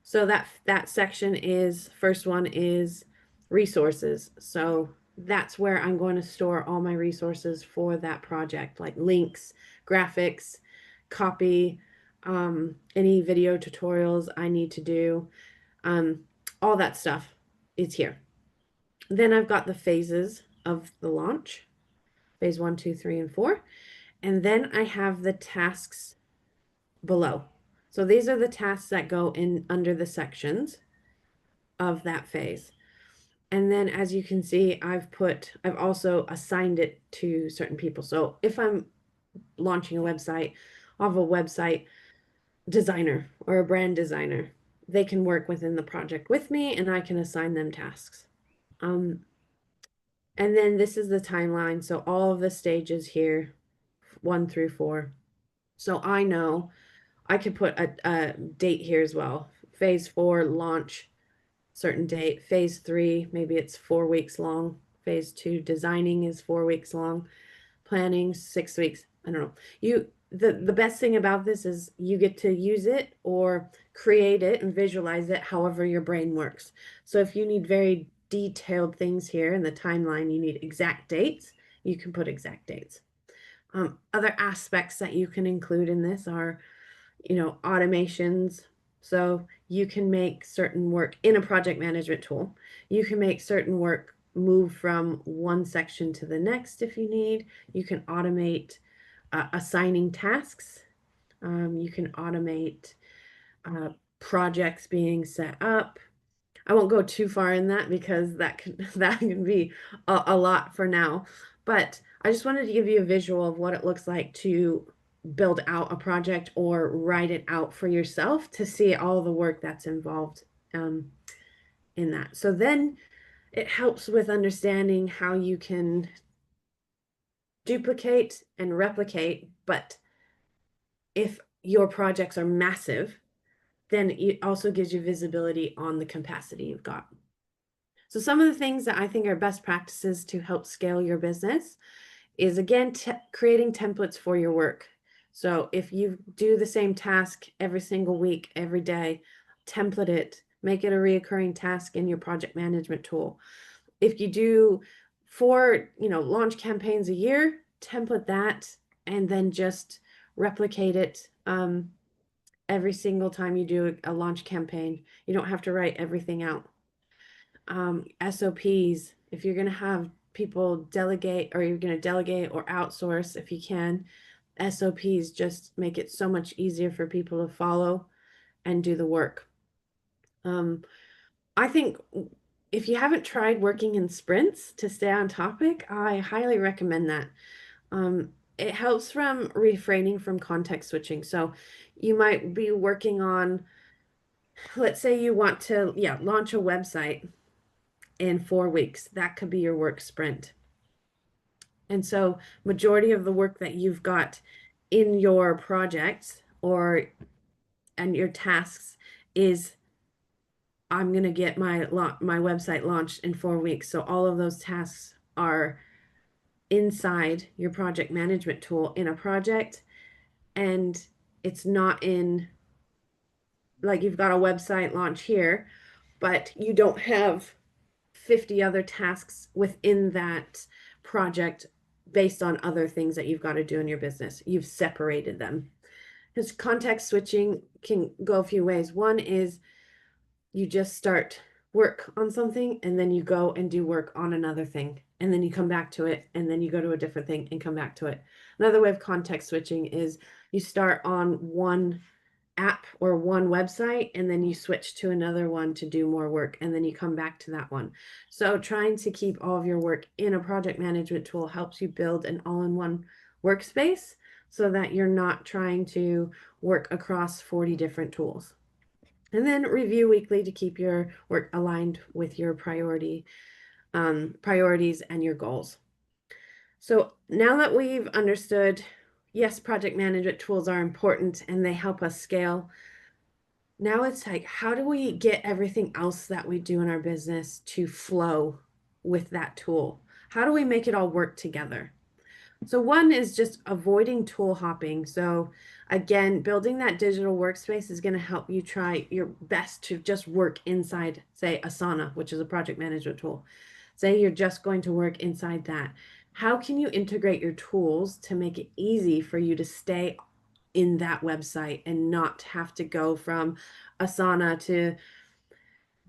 So that section is, first one is resources. So that's where I'm going to store all my resources for that project, like links, graphics, copy, any video tutorials I need to do, all that stuff is here. Then I've got the phases of the launch, phase 1, 2, 3, and 4. And then I have the tasks below. So these are the tasks that go in under the sections of that phase. And then as you can see, I've also assigned it to certain people. So if I'm launching a website, I'll have a website designer or a brand designer. They can work within the project with me and I can assign them tasks. And then this is the timeline. So all of the stages here, 1 through 4. So I know I could put a date here as well. Phase 4, launch, certain date. Phase 3, maybe it's 4 weeks long. Phase 2, designing is 4 weeks long. Planning, 6 weeks. I don't know. The best thing about this is you get to use it or create it and visualize it however your brain works. So if you need very detailed things here in the timeline, you need exact dates, you can put exact dates. Other aspects that you can include in this are, automations. So you can make certain work in a project management tool. You can make certain work move from one section to the next if you need. You can automate assigning tasks. You can automate projects being set up. I won't go too far in that because that can be a lot for now. But I just wanted to give you a visual of what it looks like to build out a project or write it out for yourself to see all the work that's involved in that. So then it helps with understanding how you can duplicate and replicate, but if your projects are massive, then it also gives you visibility on the capacity you've got. So some of the things that I think are best practices to help scale your business is, again, creating templates for your work. So if you do the same task every single week, every day, template it, make it a reoccurring task in your project management tool. If you do 4, launch campaigns a year, template that and then just replicate it every single time you do a launch campaign. You don't have to write everything out. SOPs, if you're going to have people delegate or you're going to delegate or outsource, if you can, SOPs just make it so much easier for people to follow and do the work. I think if you haven't tried working in sprints to stay on topic, I highly recommend that. It helps from refraining from context switching. So you might be working on, let's say you want to, launch a website in 4 weeks. That could be your work sprint. And so majority of the work that you've got in your projects and your tasks is, I'm going to get my website launched in 4 weeks. So all of those tasks are inside your project management tool in a project, and it's not in, like, you've got a website launch here, but you don't have 50 other tasks within that project based on other things that you've got to do in your business. You've separated them. Because context switching can go a few ways. One is you just start work on something and then you go and do work on another thing. And then you come back to it and then you go to a different thing and come back to it. Another way of context switching is you start on one app or one website, and then you switch to another one to do more work, and then you come back to that one. So trying to keep all of your work in a project management tool helps you build an all-in-one workspace so that you're not trying to work across 40 different tools. And then review weekly to keep your work aligned with your priorities and your goals. So now that we've understood, yes, project management tools are important and they help us scale. Now it's like, how do we get everything else that we do in our business to flow with that tool? How do we make it all work together? So one is just avoiding tool hopping. So again, building that digital workspace is going to help you try your best to just work inside, say, Asana, which is a project management tool. Say you're just going to work inside that. How can you integrate your tools to make it easy for you to stay in that website and not have to go from Asana to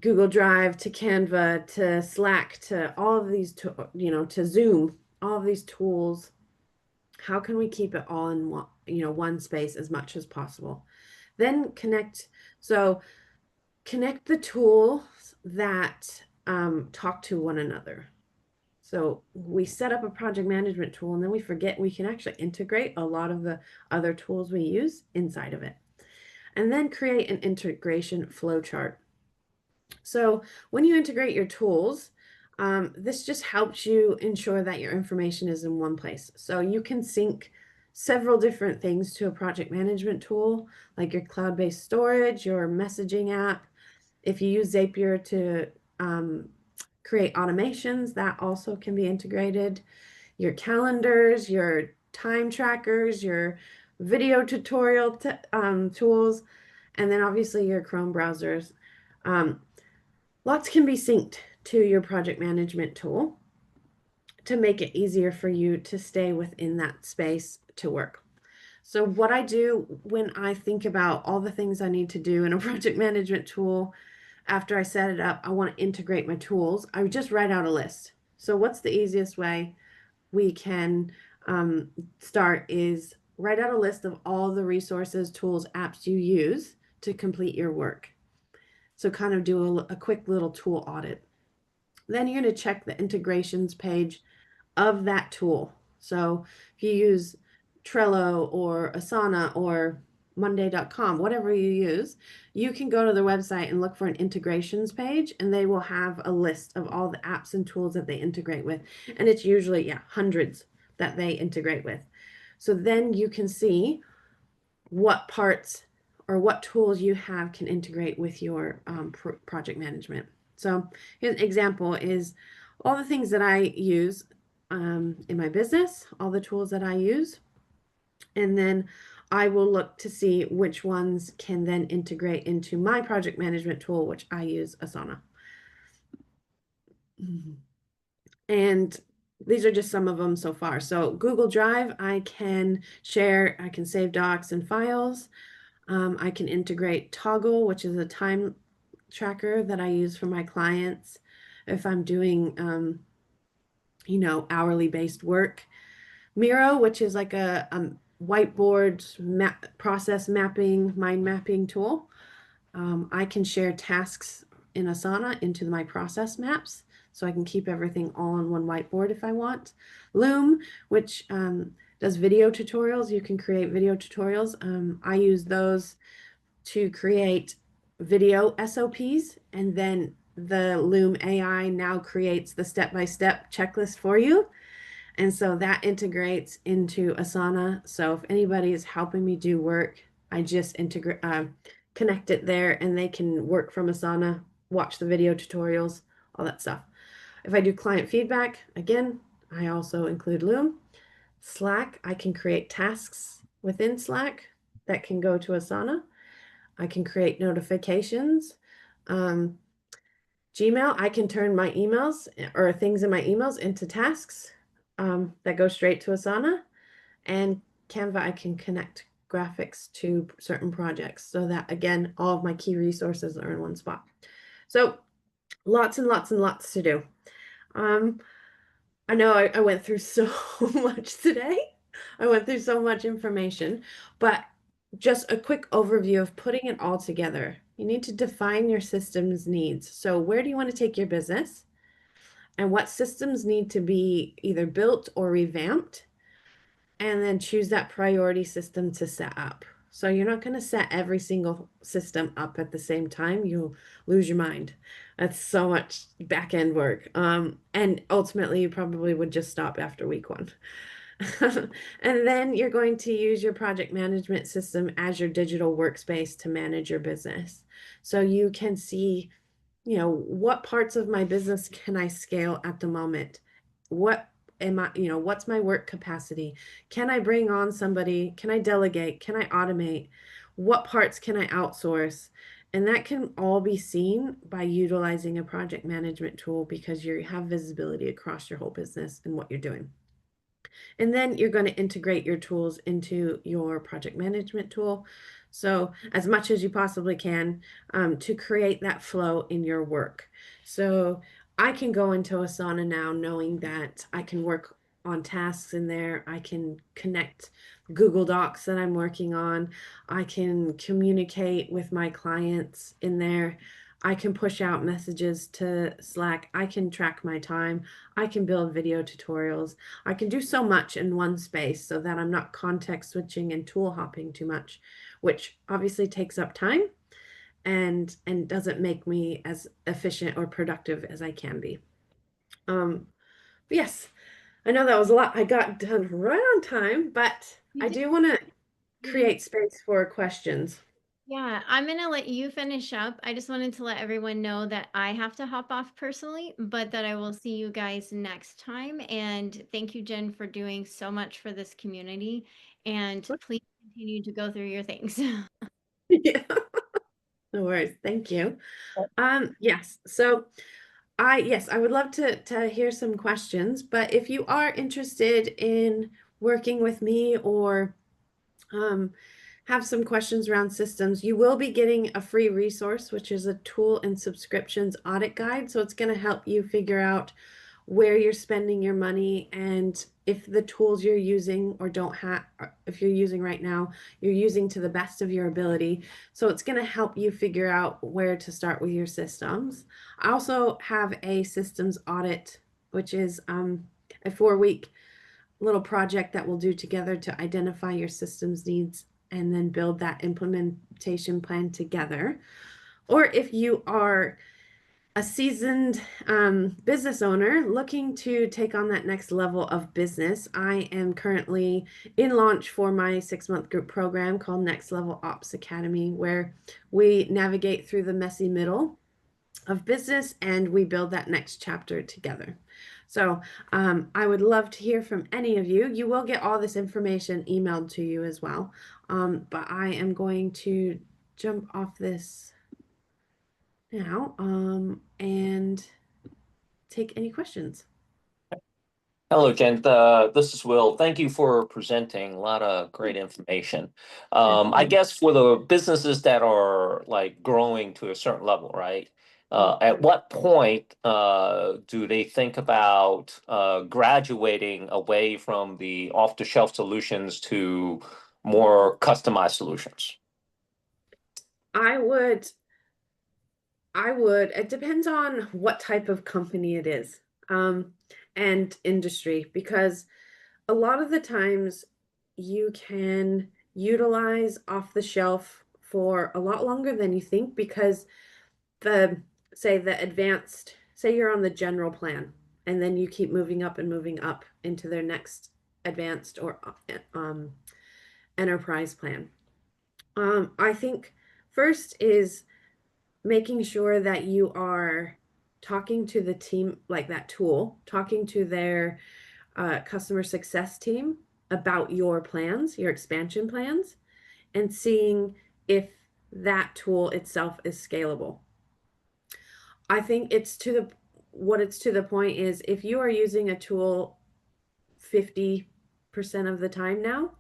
Google Drive to Canva to Slack to all of these, to Zoom, all of these tools? How can we keep it all in one space as much as possible? Then connect the tools that talk to one another. So we set up a project management tool and then we forget we can actually integrate a lot of the other tools we use inside of it. And then create an integration flow chart. So when you integrate your tools, this just helps you ensure that your information is in one place. So you can sync several different things to a project management tool, like your cloud-based storage, your messaging app. If you use Zapier to create automations, that also can be integrated. Your calendars, your time trackers, your video tutorial tools, and then obviously your Chrome browsers. Lots can be synced to your project management tool to make it easier for you to stay within that space to work. So what I do when I think about all the things I need to do in a project management tool, after I set it up, I want to integrate my tools. I just write out a list. So what's the easiest way we can start is write out a list of all the resources, tools, apps you use to complete your work. So kind of do a quick little tool audit. Then you're going to check the integrations page of that tool. So if you use Trello or Asana or Monday.com, whatever you use, you can go to the website and look for an integrations page, and they will have a list of all the apps and tools that they integrate with. And it's usually, hundreds that they integrate with. So then you can see what parts or what tools you have can integrate with your project management. So here's an example is all the things that I use in my business, all the tools that I use, and then I will look to see which ones can then integrate into my project management tool, which I use Asana. And these are just some of them so far. So Google Drive, I can save docs and files. I can integrate Toggle, which is a time tracker that I use for my clients if I'm doing, hourly based work. Miro, which is like a whiteboard process mapping, mind mapping tool. I can share tasks in Asana into my process maps, so I can keep everything all on one whiteboard if I want. Loom, which does video tutorials. You can create video tutorials. I use those to create video SOPs, and then the Loom AI now creates the step-by-step checklist for you. And so that integrates into Asana. So if anybody is helping me do work, I just connect it there and they can work from Asana, watch the video tutorials, all that stuff. If I do client feedback, again, I also include Loom. Slack, I can create tasks within Slack that can go to Asana. I can create notifications. Gmail, I can turn my emails or things in my emails into tasks that go straight to Asana. And Canva, I can connect graphics to certain projects so that, again, all of my key resources are in one spot. So lots and lots and lots to do. I know I went through so much today. I went through so much information, but just a quick overview of putting it all together. You need to define your system's needs. So where do you want to take your business? And what systems need to be either built or revamped? And then choose that priority system to set up. So you're not going to set every single system up at the same time. You'll lose your mind. That's so much back end work. And ultimately, you probably would just stop after week one. And then you're going to use your project management system as your digital workspace to manage your business. So you can see, what parts of my business can I scale at the moment? What am I, what's my work capacity? Can I bring on somebody? Can I delegate? Can I automate? What parts can I outsource? And that can all be seen by utilizing a project management tool because you have visibility across your whole business and what you're doing. And then you're going to integrate your tools into your project management tool. So, as much as you possibly can to create that flow in your work. So, I can go into Asana now knowing that I can work on tasks in there. I can connect Google Docs that I'm working on. I can communicate with my clients in there. I can push out messages to Slack. I can track my time. I can build video tutorials. I can do so much in one space so that I'm not context switching and tool hopping too much, which obviously takes up time and doesn't make me as efficient or productive as I can be. Um, yes, I know that was a lot. I got done right on time, but You I did. do want to You did. create space for questions. Yeah, I'm gonna let you finish up. I just wanted to let everyone know that I have to hop off personally, but that I will see you guys next time. And thank you, Jen, for doing so much for this community. And please continue to go through your things. Yeah, no worries. Thank you. Yes. So I would love to hear some questions, but if you are interested in working with me or um, have some questions around systems, you will be getting a free resource, which is a tool and subscriptions audit guide. So it's going to help you figure out where you're spending your money and if the tools you're using or don't have, if you're using right now, you're using to the best of your ability. So it's going to help you figure out where to start with your systems. I also have a systems audit, which is a 4-week little project that we'll do together to identify your systems needs and then build that implementation plan together. Or if you are a seasoned business owner looking to take on that next level of business, I am currently in launch for my 6-month group program called Next Level Ops Academy, where we navigate through the messy middle of business and we build that next chapter together. So I would love to hear from any of you. You will get all this information emailed to you as well. But I am going to jump off this now and take any questions. Hello, Jen. This is Will. Thank you for presenting a lot of great information. I guess for the businesses that are like growing to a certain level, right? At what point do they think about graduating away from the off-the-shelf solutions to more customized solutions? I would, it depends on what type of company it is, and industry, because a lot of the times you can utilize off the shelf for a lot longer than you think because the the advanced, say you're on the general plan and then you keep moving up into their next advanced or enterprise plan. I think first is making sure that you are talking to the team, like that tool, talking to their customer success team about your plans, your expansion plans, and seeing if that tool itself is scalable. I think it's to the point is if you are using a tool 50% of the time now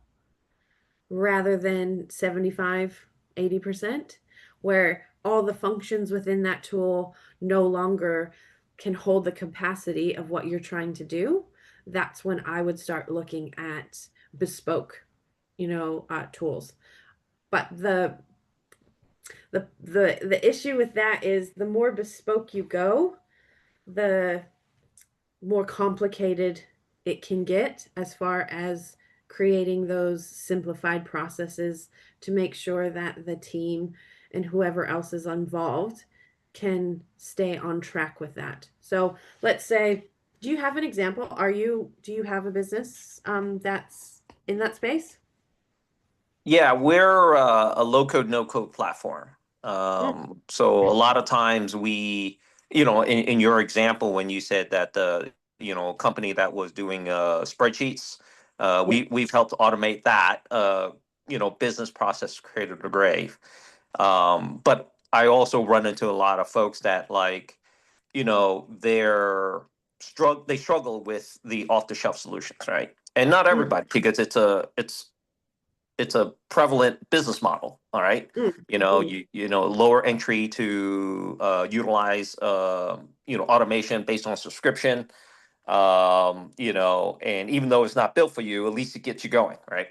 rather than 75, 80%, where all the functions within that tool no longer can hold the capacity of what you're trying to do, that's when I would start looking at bespoke, tools. but the issue with that is the more bespoke you go, the more complicated it can get as far as creating those simplified processes to make sure that the team and whoever else is involved can stay on track with that. So let's say, do you have an example? Do you have a business that's in that space? Yeah, we're a low code, no code platform. Mm, So a okay. lot of times in your example, when you said that company that was doing spreadsheets, Yeah. we've helped automate that, business process cradle to grave. But I also run into a lot of folks that they struggle with the off the shelf solutions, right? And not Mm, everybody, because it's a prevalent business model. All right. mm, mm. Lower entry to utilize automation based on subscription. And even though it's not built for you, at least it gets you going, right?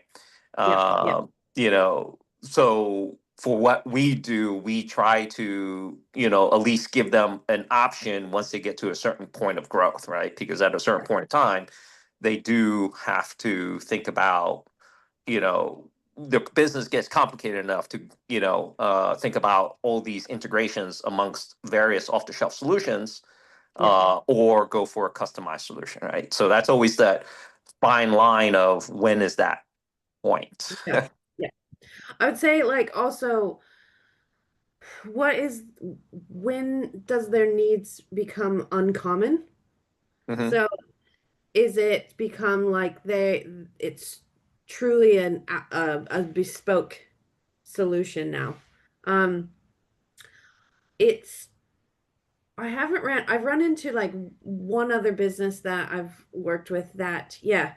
Yeah. Yeah. So for what we do, we try to, at least give them an option once they get to a certain point of growth, right? Because at a certain point in time, they do have to think about, the business gets complicated enough to, think about all these integrations amongst various off-the-shelf solutions, Yeah. or go for a customized solution, right? So that's always that fine line of when is that point. Yeah. Yeah. I would say like also what is when does their needs become uncommon? Hmm. So is it become like it's truly a bespoke solution now? Um, it's I've run into like one other business that I've worked with that, yeah,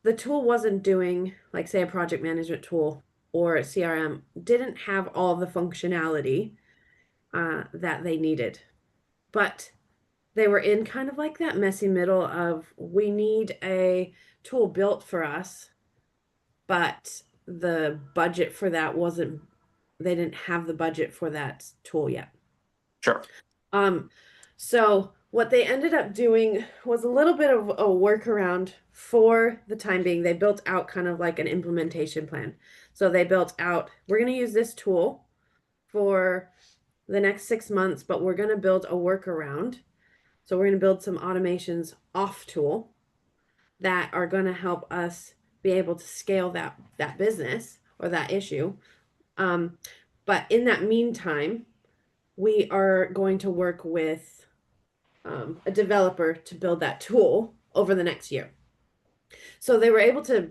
the tool wasn't doing like say a project management tool or a CRM didn't have all the functionality that they needed. But they were in kind of like that messy middle of we need a tool built for us, but the budget for that wasn't, they didn't have the budget for that tool yet. Sure. Um, so what they ended up doing was a little bit of a workaround for the time being. They built out kind of like an implementation plan. So they built out, we're going to use this tool for the next 6 months, but we're going to build a workaround. So we're going to build some automations off tool that are going to help us be able to scale that business or that issue. Um, but in that meantime, we are going to work with a developer to build that tool over the next year. So they were able to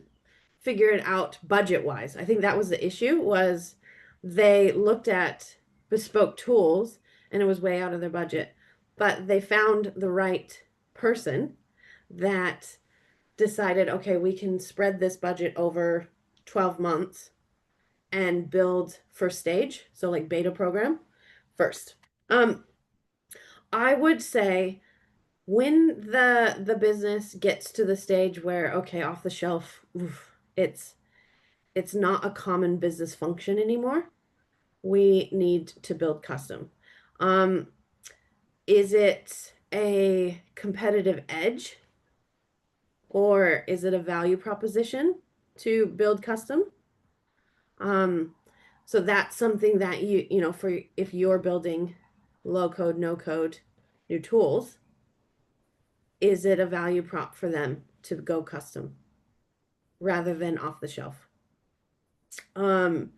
figure it out budget wise. I think that was the issue was they looked at bespoke tools and it was way out of their budget, but they found the right person that decided, okay, we can spread this budget over 12 months and build first stage, so like beta program first. I would say when the business gets to the stage where okay, off the shelf, oof, it's not a common business function anymore. We need to build custom. Um, is it a competitive edge or is it a value proposition to build custom? Um, so that's something that for if you're building low code, no code, new tools, is it a value prop for them to go custom rather than off the shelf? Um,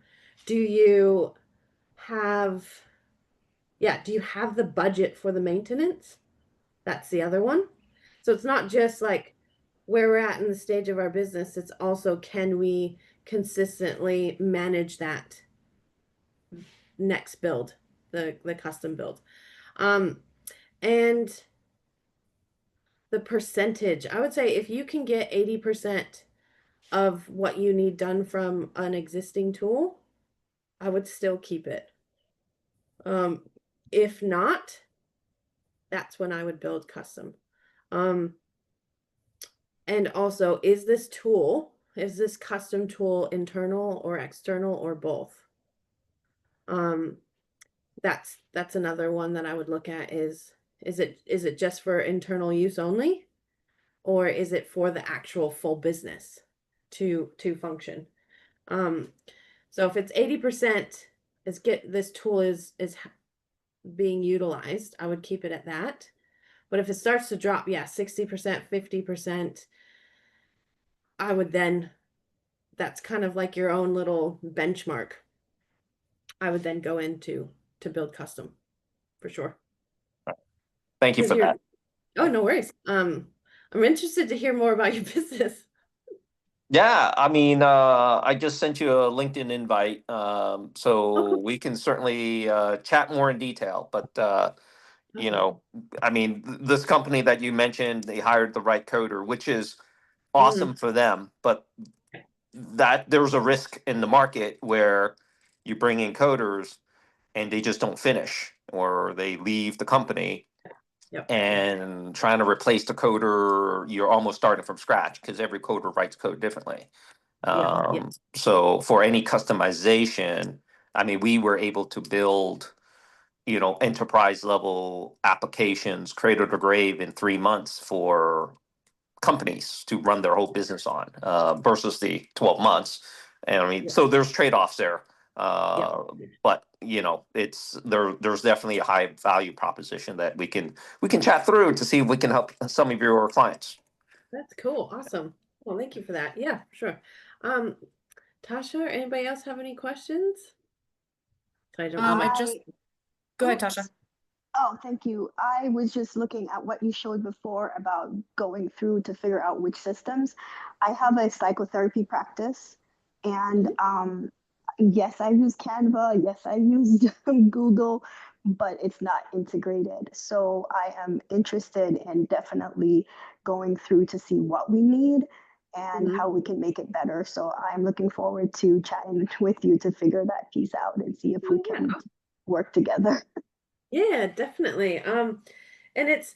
do you have, yeah, do you have the budget for the maintenance? That's the other one. So it's not just like where we're at in the stage of our business, it's also can we consistently manage that next build, the custom build. Um, and the percentage, I would say if you can get 80% of what you need done from an existing tool, I would still keep it. Um, if not, that's when I would build custom. Um, and also, is this tool is this custom tool internal or external or both? That's another one that I would look at is it just for internal use only, or is it for the actual full business to function? So if it's 80% is get this tool is being utilized, I would keep it at that. But if it starts to drop, yeah, 60%, 50%, I would then, that's kind of like your own little benchmark. I would then go into to build custom for sure. Thank you Because for you're, that. oh, no worries. I'm interested to hear more about your business. Yeah, I mean, I just sent you a LinkedIn invite, so we can certainly chat more in detail. But you Awesome. know, I mean, this company that you mentioned, they hired the right coder, which is Mhm. awesome for them. But that there's a risk in the market where you bring in coders and they just don't finish, or they leave the company, Yep. and trying to replace the coder, you're almost starting from scratch because every coder writes code differently. Yeah. So for any customization, I mean, we were able to build, enterprise level applications, cradle to grave in 3 months for companies to run their whole business on, versus the 12 months. And I mean, Yeah. so there's trade-offs there. Yeah. But it's there's definitely a high value proposition that we can chat through to see if we can help some of your clients. That's cool. Awesome. Well, thank you for that. Yeah, sure. Um, Tasha or anybody else have any questions? So I don't know. I just go ahead, Oh, Tasha. Oh, thank you. I was just looking at what you showed before about going through to figure out which systems. I have a psychotherapy practice, and yes, I use Canva. Yes, I used Google, but it's not integrated. So I am interested in definitely going through to see what we need and Mhm. how we can make it better. So I'm looking forward to chatting with you to figure that piece out and see if we Yeah. can work together. Yeah, definitely. And it's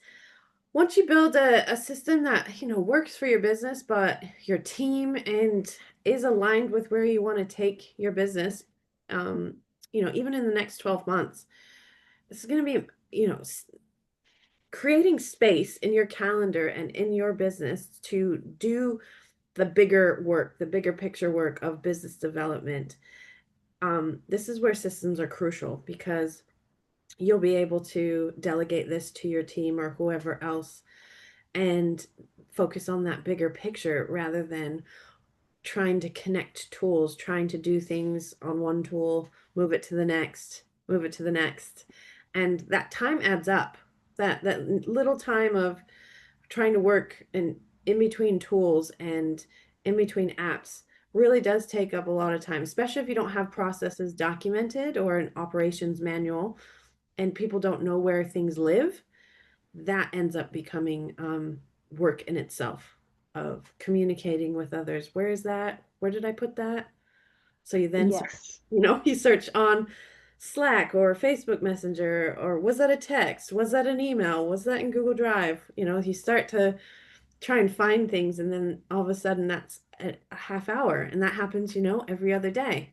once you build a system that, works for your business, but your team and is aligned with where you want to take your business, even in the next 12 months, this is going to be, creating space in your calendar and in your business to do the bigger work, the bigger picture work of business development. This is where systems are crucial because you'll be able to delegate this to your team or whoever else and focus on that bigger picture rather than trying to connect tools, trying to do things on one tool, move it to the next, move it to the next. And that time adds up. That little time of trying to work in between tools and in between apps really does take up a lot of time, especially if you don't have processes documented or an operations manual and people don't know where things live. That ends up becoming work in itself of communicating with others. Where is that? Where did I put that? So you then search, Yes. you search on Slack or Facebook Messenger, or was that a text? Was that an email? Was that in Google Drive? You start to try and find things, and then all of a sudden that's a half hour, and that happens, every other day.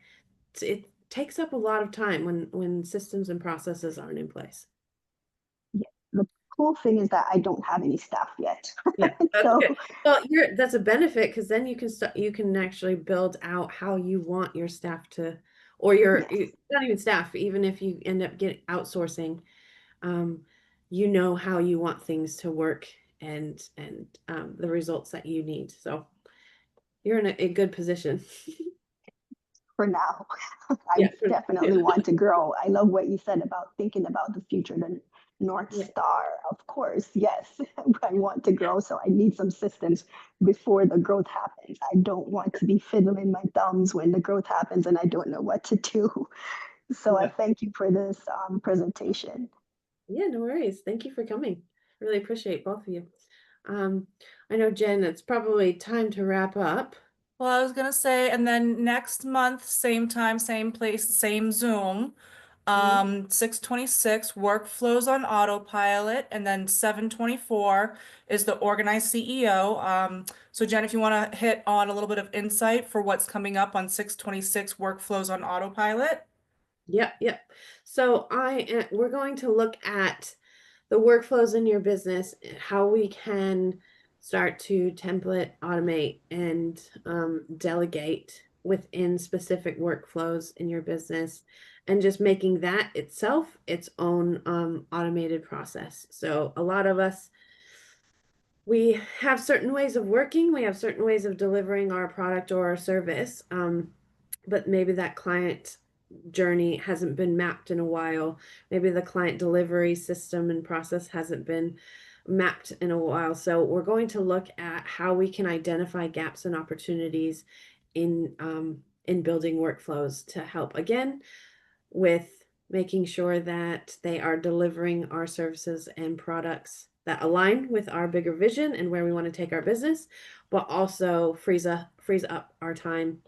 It takes up a lot of time when systems and processes aren't in place. Yeah. The cool thing is that I don't have any staff yet. Yeah, that's So good. Well, that's a benefit because then you can actually build out how you want your staff to, or yes. not even staff, even if you end up getting outsourcing, um, how you want things to work and the results that you need. So you're in a good position. For now, I Yeah. definitely want to grow. I love what you said about thinking about the future, the North Yeah. Star. Of course, yes, I want to grow, so I need some systems before the growth happens. I don't want to be fiddling my thumbs when the growth happens and I don't know what to do. So I Yeah. thank you for this presentation. Yeah, no worries. Thank you for coming. Really appreciate both of you. I know, Jen, it's probably time to wrap up. Well, I was gonna say, and then next month, same time, same place, same Zoom. Mhm. 626 workflows on autopilot, and then 724 is the organized CEO. So Jen, if you want to hit on a little bit of insight for what's coming up on 626 workflows on autopilot. Yep. So we're going to look at the workflows in your business, how we can start to template, automate, and delegate within specific workflows in your business, and just making that itself its own automated process. So a lot of us, we have certain ways of working, we have certain ways of delivering our product or our service, but maybe that client journey hasn't been mapped in a while. Maybe the client delivery system and process hasn't been mapped in a while. So we're going to look at how we can identify gaps and opportunities in building workflows to help, again, with making sure that they are delivering our services and products that align with our bigger vision and where we want to take our business, but also frees up our time,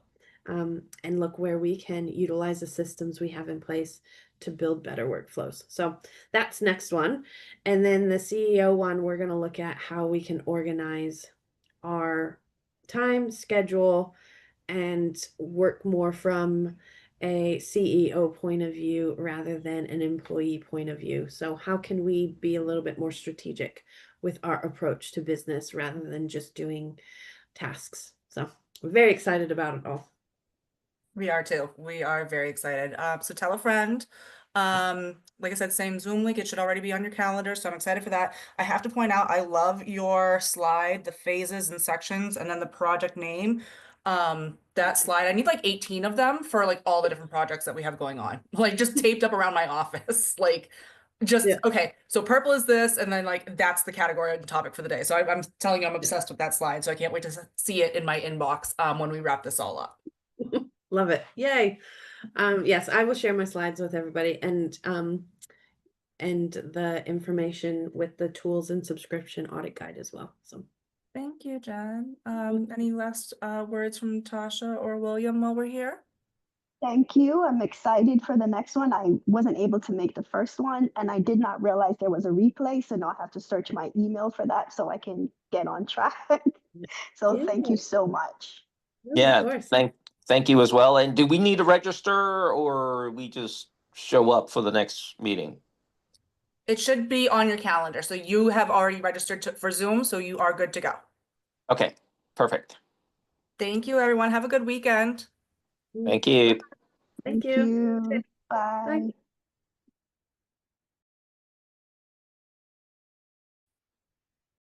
and look where we can utilize the systems we have in place to build better workflows. So that's next one. And then the CEO one, we're going to look at how we can organize our time, schedule, and work more from a CEO point of view rather than an employee point of view. So how can we be a little bit more strategic with our approach to business rather than just doing tasks? So we're very excited about it all. We are too. We are very excited. So tell a friend. Like I said, same Zoom link. It should already be on your calendar. So I'm excited for that. I have to point out, I love your slide, the phases and sections, and then the project name. That slide, I need like 18 of them for like all the different projects that we have going on, like just taped up around my office. Like just, Yeah. okay, so purple is this, and then like that's the category and topic for the day. So I'm telling you, I'm obsessed with that slide. So I can't wait to see it in my inbox when we wrap this all up. Love it. Yay. Yes, I will share my slides with everybody, and the information with the tools and subscription audit guide as well. So Thank you, Jen. Any last words from Tasha or William while we're here? Thank you. I'm excited for the next one. I wasn't able to make the first one, and I did not realize there was a replay, so now I have to search my email for that so I can get on track. So thank you so much. Yeah, of course. thank you as well. And do we need to register, or we just show up for the next meeting? It should be on your calendar. So you have already registered for Zoom, so you are good to go. Okay, perfect. Thank you, everyone. Have a good weekend. Thank you. Thank Thank you. Bye. Bye.